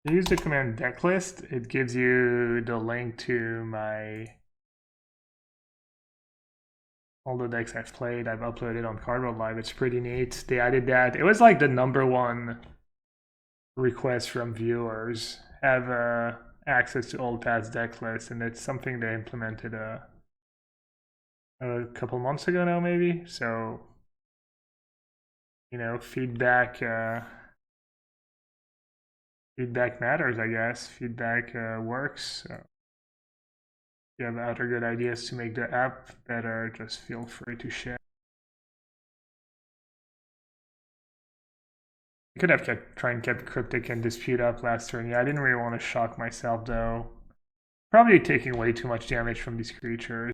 You use the command deck list, it gives you the link to my all the decks I've played. I've uploaded on Card World Live. It's pretty neat. They added that. It was like the #1 request from viewers have access to old past deck lists, and it's something they implemented a couple months ago now, maybe. So, you know, feedback matters, I guess. Feedback works. So if you have other good ideas to make the app better, just feel free to share. I could have try and kept Cryptic and Dispute up last turn. Yeah, I didn't really want to shock myself though. Probably taking way too much damage from these creatures.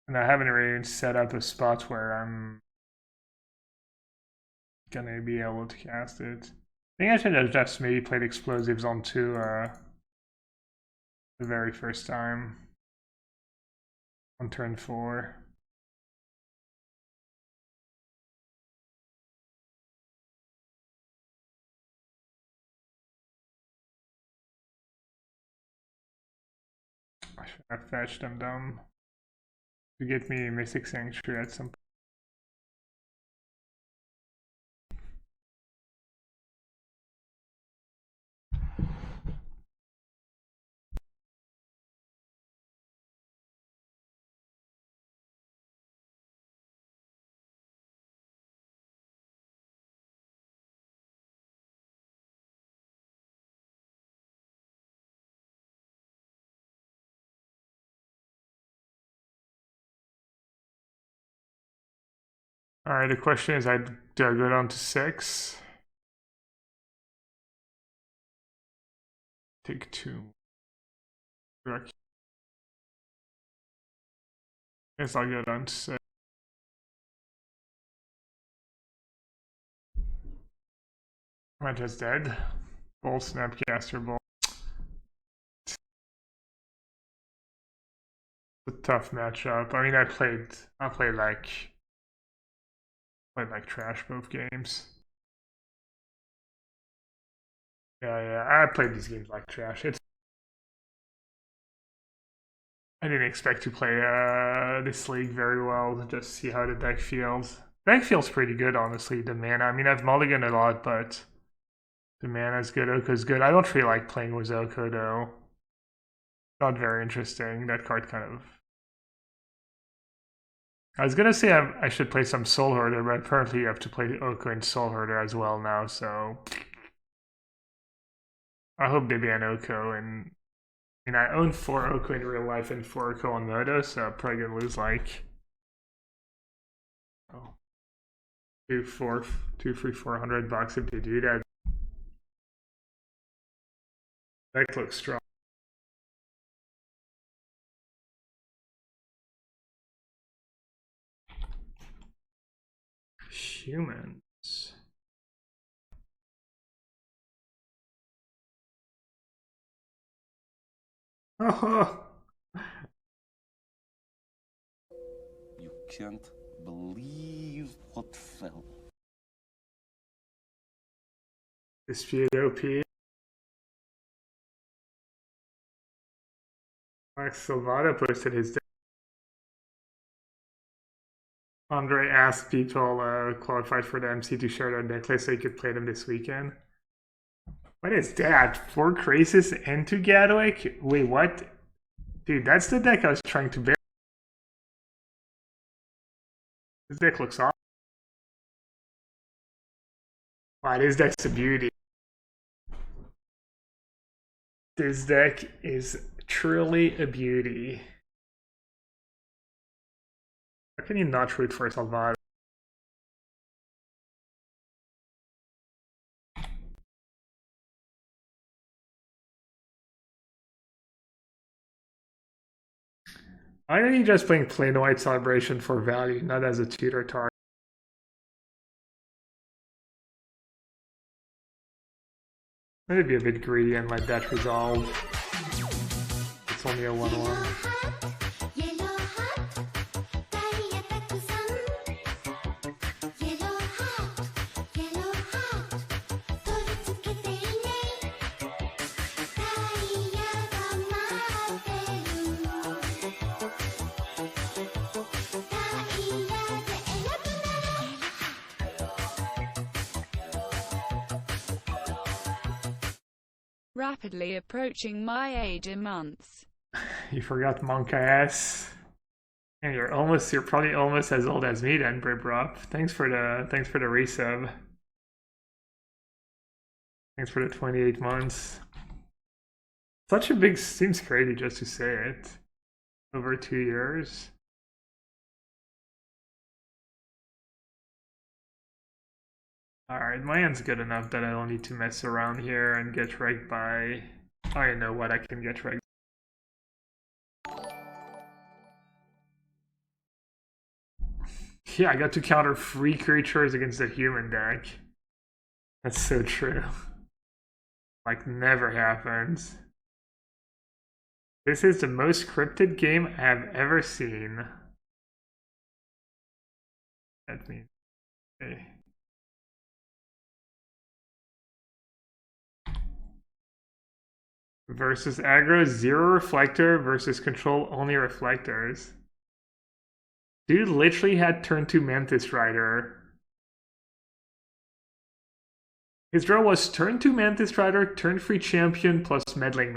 And I haven't really set up a spot where I'm gonna be able to cast it. I think I should have just maybe played explosives on 2 the very first time. On turn 4. I should have fetched them down to get me Mystic Sanctuary at some point. Alright, the question is, do I go down to 6? Take 2. Guess I'll go down to 6. Am I just dead? Bull Snapcaster Bull. It's a tough matchup. I mean, I played like trash both games. Yeah, I played these games like trash. I didn't expect to play this league very well. Just see how the deck feels. Deck feels pretty good, honestly. The mana. I mean, I've mulliganed a lot, but the mana's good. Oko's good. I don't really like playing with Oko though. Not very interesting. That card kind of. I was gonna say I should play some Soul Hoarder, but apparently you have to play Oko and Soul Hoarder as well now. So I hope they ban Oko. And I mean, I own 4 Oko in real life and 4 Oko on Moto, so I'm probably gonna lose like 400 bucks if they do that. That looks strong. Humans. Oh, you can't believe what fell. Dispute OP. Max Silvado posted his. Andre asked people qualified for the MC to share their necklace so he could play them this weekend. What is that? 4 Crisis and 2 Gadwick? Wait, what? Dude, that's the deck I was trying to build. This deck looks awesome. Wow, this deck's a beauty. This deck is truly a beauty. How can you not root for Salvador? Why are you just playing plain white Celebration for value, not as a tutor target? Maybe be a bit greedy and let that resolve. It's only a 1-1. Rapidly approaching my age in months. You forgot Monk ass. And you're probably almost as old as me then, Bribrop. Thanks for the resub. Thanks for the 28 months. Such a big, seems crazy just to say it. Over 2 years. Alright, my hand's good enough that I don't need to mess around here and get wrecked by... I know what I can get wrecked. Yeah, I got to counter 3 creatures against the human deck. That's so true. Like, never happens. This is the most scripted game I have ever seen. That means... Okay. Versus aggro, 0 reflector versus control only reflectors. Dude literally had turn 2 Mantis Rider. His draw was turn 2 Mantis Rider, turn 3 Champion plus Meddling.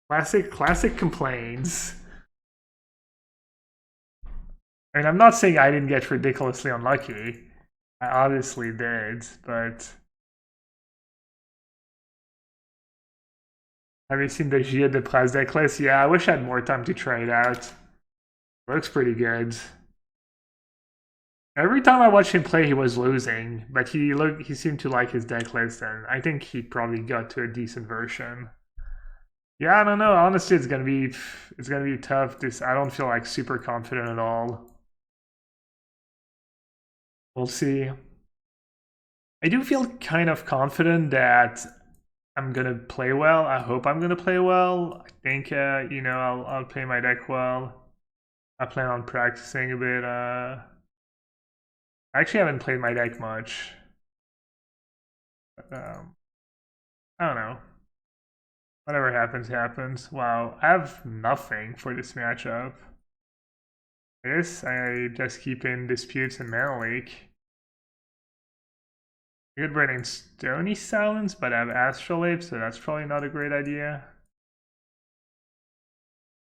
Classic complaints. I mean, I'm not saying I didn't get ridiculously unlucky. I obviously did, but... Have you seen the Gia de Praz deck list? Yeah, I wish I had more time to try it out. Looks pretty good. Every time I watched him play, he was losing, but he seemed to like his deck list, and I think he probably got to a decent version. Yeah, I don't know. Honestly, it's gonna be tough. I don't feel like super confident at all. We'll see. I do feel kind of confident that I'm gonna play well. I hope I'm gonna play well. I think you know, I'll play my deck well. I plan on practicing a bit. I actually haven't played my deck much. I don't know. Whatever happens, happens. Wow, I have nothing for this matchup. I guess I just keep in disputes and mana leak. I could bring in Stony Silence, but I have Astrolabe, so that's probably not a great idea.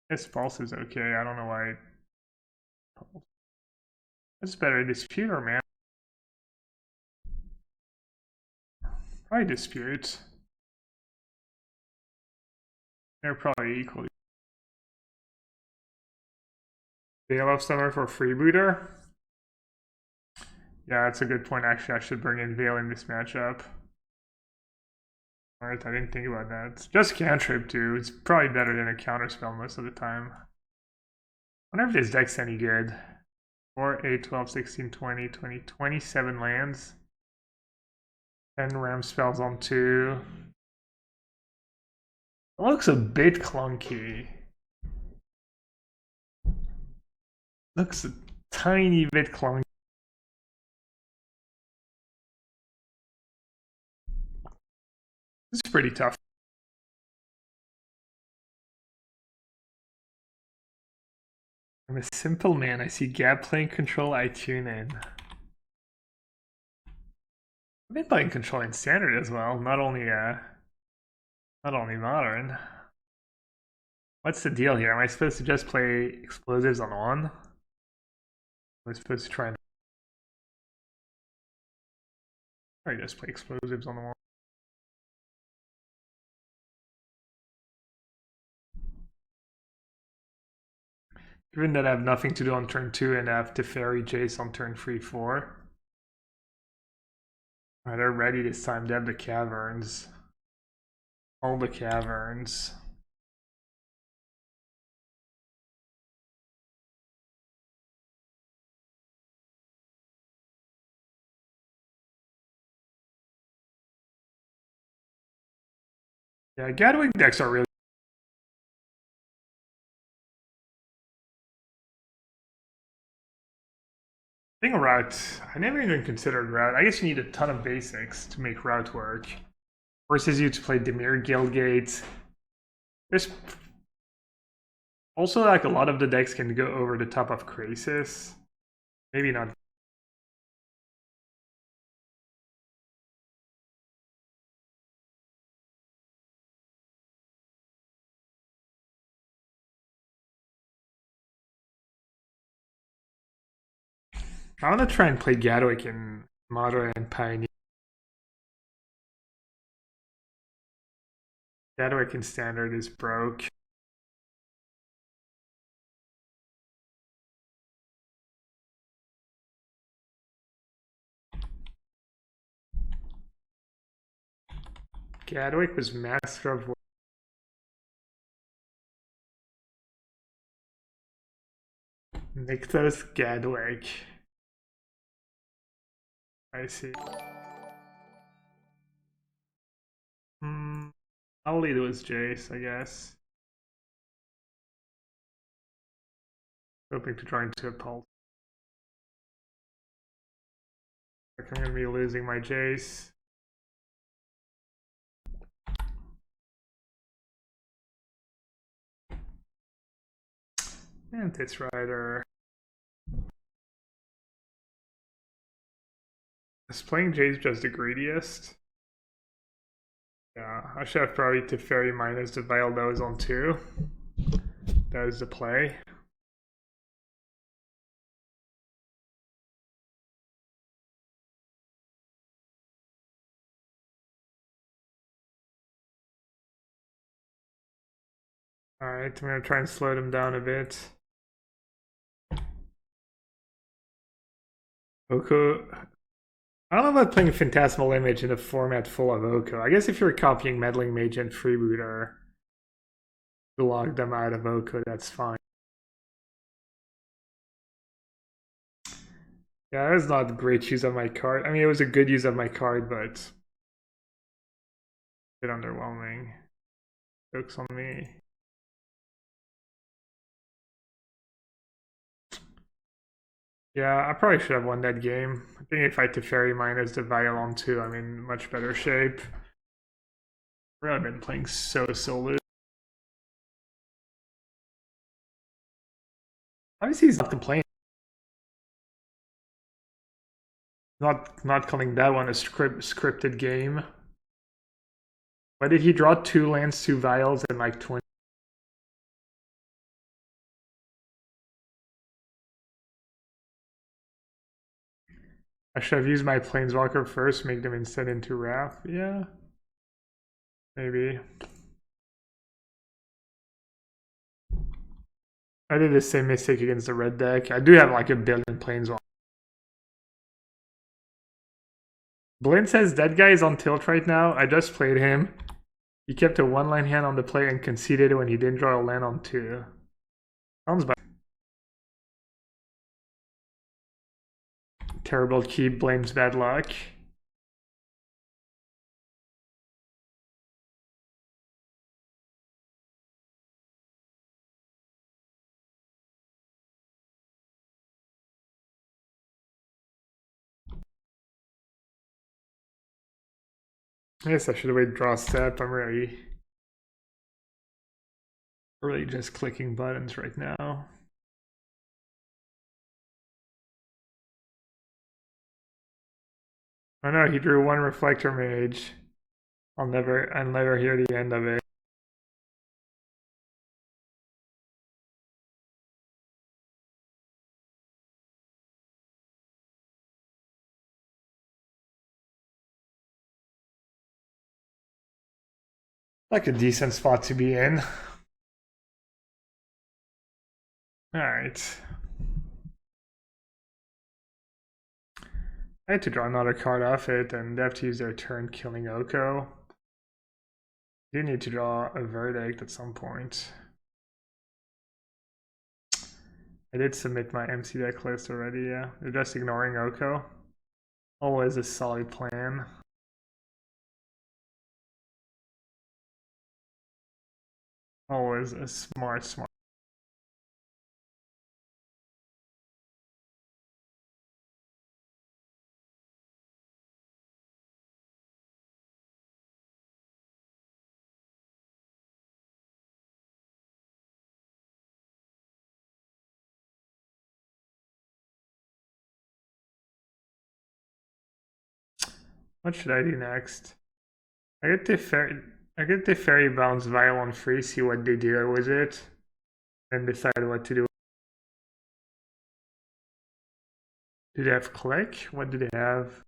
This Pulse is okay, I don't know why. That's better Disputer, man. Probably Dispute. They're probably equally. Veil of Summer for Freebooter. Yeah, that's a good point. Actually, I should bring in Veil in this matchup. Alright, I didn't think about that. Just cantrip too. It's probably better than a counterspell most of the time. I wonder if this deck's any good. 4, 8, 12, 16, 20, 20, 27 lands. 10 ram spells on 2. It looks a bit clunky. Looks a tiny bit clunky. This is pretty tough. I'm a simple man. I see Gab playing control, I tune in. I've been playing control in standard as well, not only modern. What's the deal here? Am I supposed to just play explosives on one? Am I supposed to try and just play explosives on the one? Given that I have nothing to do on turn 2 and I have Teferi Jace on turn 3-4. They're ready this time. They have the caverns. All the caverns. Yeah, Gadwig decks are really I think a route, I never even considered route. I guess you need a ton of basics to make route work. Forces you to play Dimir Guildgate. There's also like a lot of the decks can go over the top of Krasis. Maybe not. I want to try and play Gadwick in Modern and Pioneer. Gadwick in Standard is broke. Gadwick was Master of Nykthos Gadwick. I see. I'll lead with Jace, I guess. Hoping to draw into a pulse. I'm going to be losing my Jace. Mantis Rider. Is playing Jace just the greediest? Yeah, I should have probably Teferi minus the Vial that was on 2. That was the play. Alright, I'm going to try and slow them down a bit. Oko. I don't know about playing Phantasmal Image in a format full of Oko. I guess if you're copying Meddling Mage and Freebooter to log them out of Oko, that's fine. Yeah, that was not a great use of my card. I mean, it was a good use of my card, but a bit underwhelming. Jokes on me. Yeah, I probably should have won that game. I think if I Teferi minus the Vial on 2, I'm in much better shape. I've been playing so loose. Obviously, he's not complaining. Not calling that one a scripted game. Why did he draw 2 lands, 2 Vials, and like 20? I should have used my Planeswalker first, make them instead into Wrath. Yeah. Maybe. I did the same mistake against the red deck. I do have like a billion Planeswalkers. Blinn says that guy is on tilt right now. I just played him. He kept a 1-line hand on the play and conceded when he didn't draw a land on 2. Sounds bad. Terrible keep, blames bad luck. I guess I should have waited draw step. I'm really just clicking buttons right now. Oh no, he drew one reflector mage. I'll never hear the end of it. Like a decent spot to be in. Alright. I had to draw another card off it, and they have to use their turn killing Oko. Do need to draw a verdict at some point. I did submit my MC deck list already, yeah. They're just ignoring Oko. Always a solid plan. Always a smart. What should I do next? I get the fairy bounce vial on free, see what they do with it, and decide what to do. Do they have click? What do they have?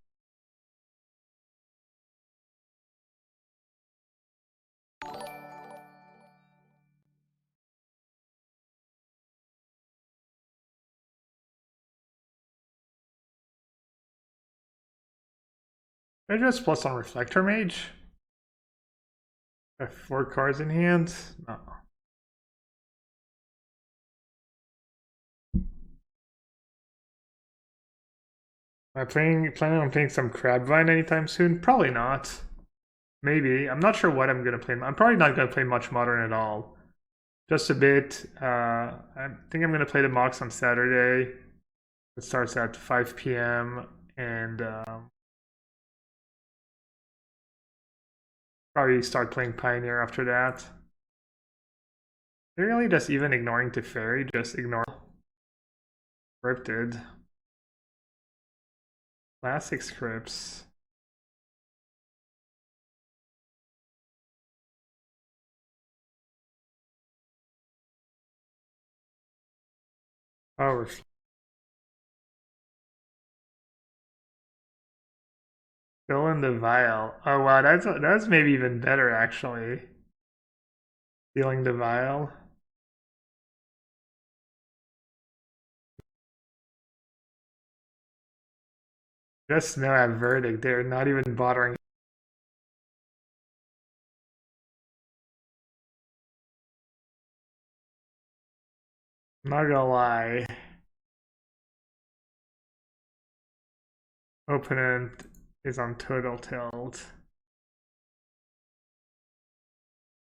They're just plus on reflector mage. I have 4 cards in hand. No. Am I planning on playing some Crabvine anytime soon? Probably not. Maybe. I'm not sure what I'm gonna play. I'm probably not gonna play much Modern at all. Just a bit. I think I'm gonna play the Mox on Saturday. It starts at 5 p.m. and probably start playing Pioneer after that. They're really just even ignoring Teferi, just ignore Cryptid. Classic scripts. Oh, fill in the vial. Oh wow, that's maybe even better actually. Filling the vial. Just know at verdict, they're not even bothering. I'm not gonna lie. Opponent is on total tilt.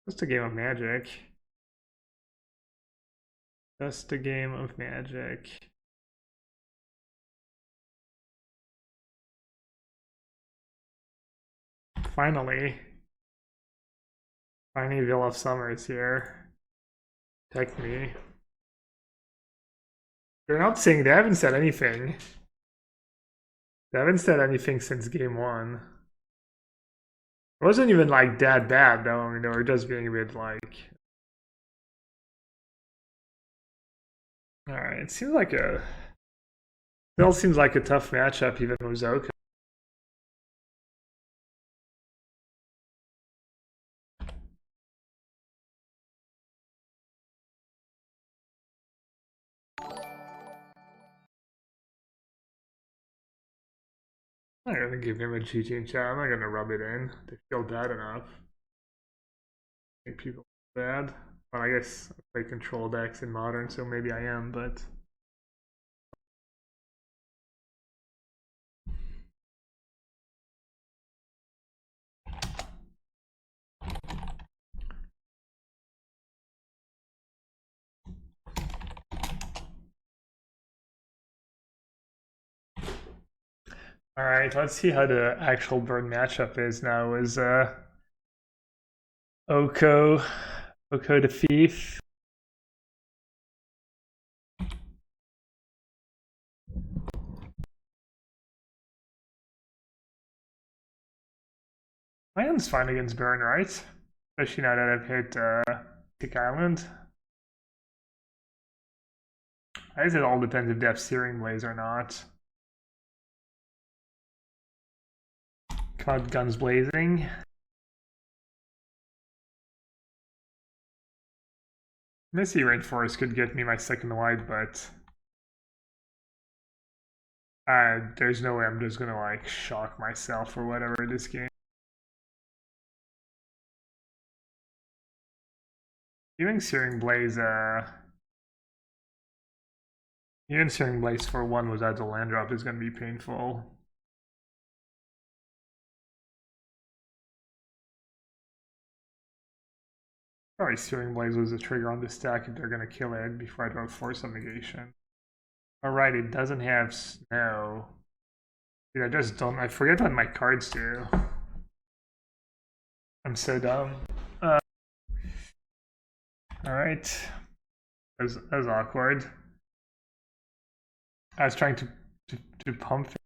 Just a game of Magic. Just a game of Magic. Finally. Finally, Villa of Summer is here. Protect me. They're not saying, they haven't said anything. They haven't said anything since game 1. It wasn't even like that bad though. I mean, they were just being a bit like. Alright, it seems like a. Still seems like a tough matchup even with Zoka. I'm not gonna give him a GG in chat. I'm not gonna rub it in. They feel bad enough. Make people feel bad. Well, I guess I play control decks in Modern, so maybe I am, but. Alright, let's see how the actual bird matchup is now. Is Oko the Thief. My hand's fine against Burn, right? Especially now that I've hit Tick Island. I guess it all depends if they have Searing Blaze or not. Cloud Guns Blazing. Misty Rainforest could get me my second white, but there's no way I'm just gonna like shock myself or whatever this game. Even Searing Blaze, even Searing Blaze for one without the land drop is gonna be painful. Probably Searing Blaze was a trigger on the stack if they're gonna kill it before I draw Force of Negation. Alright, it doesn't have snow. Dude, I just don't. I forget what my cards do. I'm so dumb. Alright. That was awkward. I was trying to pump it.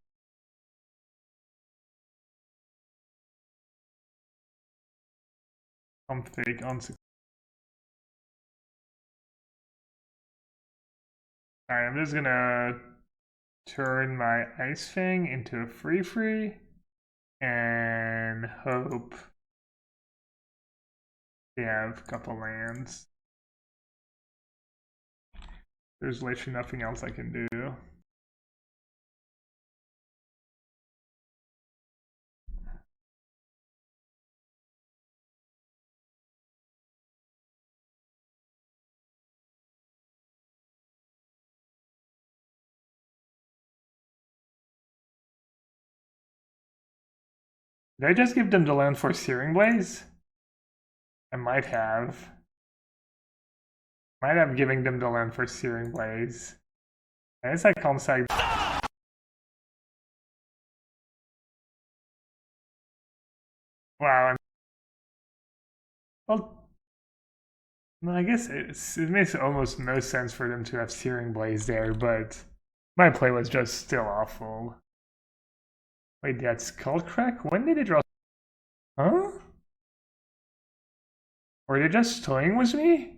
Pump fake on. Alright, I'm just gonna turn my Ice Fang into a free and hope they have a couple lands. There's literally nothing else I can do. Did I just give them the land for Searing Blaze? I might have. Might have given them the land for Searing Blaze. I guess I can't say. Wow. Well, no, I guess it makes almost no sense for them to have Searing Blaze there, but my play was just still awful. Wait, that's Skullcrack? When did it draw? Huh? Were they just toying with me?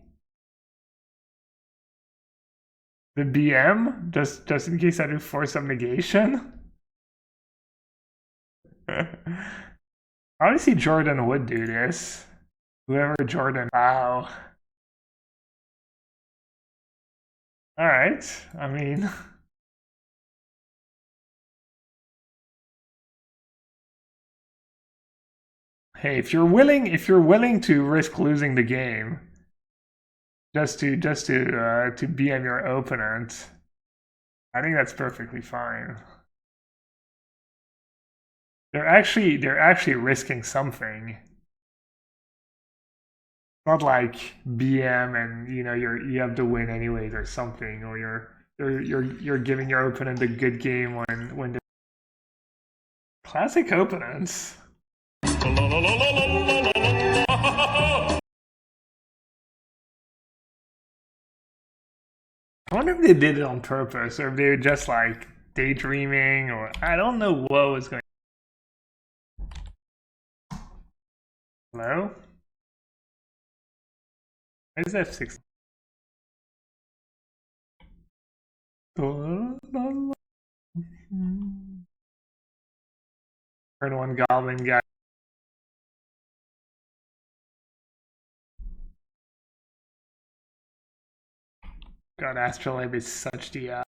The BM? Just in case I do Force of Negation? Honestly, Jordan would do this. Whoever Jordan. Wow. Alright, I mean. Hey, if you're willing to risk losing the game, just to BM your opponent, I think that's perfectly fine. They're actually risking something. Not like BM and you have to win anyways or something, or you're giving your opponent a good game when the classic opponents. I wonder if they did it on purpose or if they were just like daydreaming, or I don't know what was going on. Hello? Why is F6? Turn one goblin guy. God, Astrolabe is such the I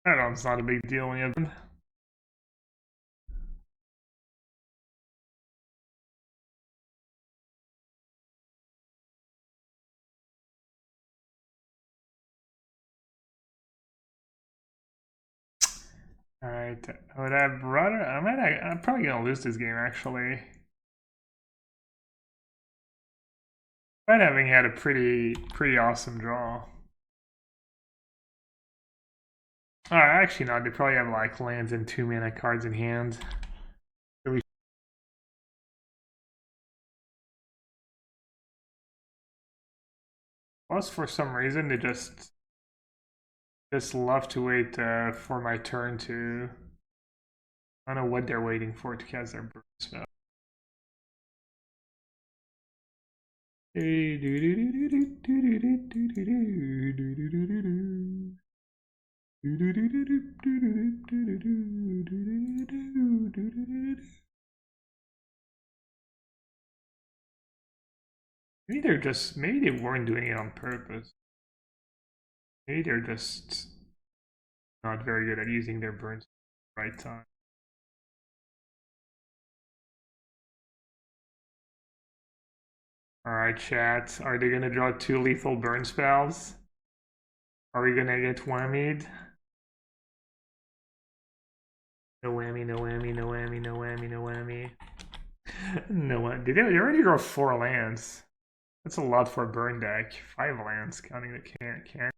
don't know, it's not a big deal when you have. Alright, would I rather? I'm probably gonna lose this game actually. But having had a pretty awesome draw. Actually no, they probably have like lands and 2-mana cards in hand. Plus, for some reason, they just love to wait for my turn to. I don't know what they're waiting for to cast their burn spell. Maybe they weren't doing it on purpose. Maybe they're just not very good at using their burns at the right time. Alright, chat. Are they gonna draw 2 lethal burn spells? Are we gonna get whammied? No whammy, no whammy, no whammy, no whammy, no whammy. No whammy. They already draw 4 lands. That's a lot for a burn deck. 5 lands, counting the can.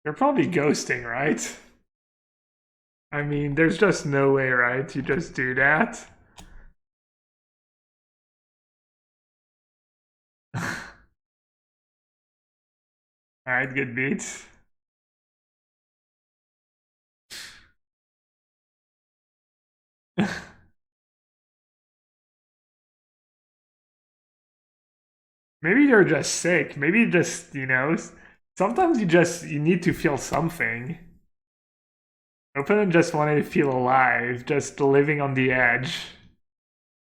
They're probably ghosting, right? I mean, there's just no way, right? You just do that. Alright, good beat. Maybe they're just sick. Maybe just, sometimes you need to feel something. Opponent just wanted to feel alive, just living on the edge.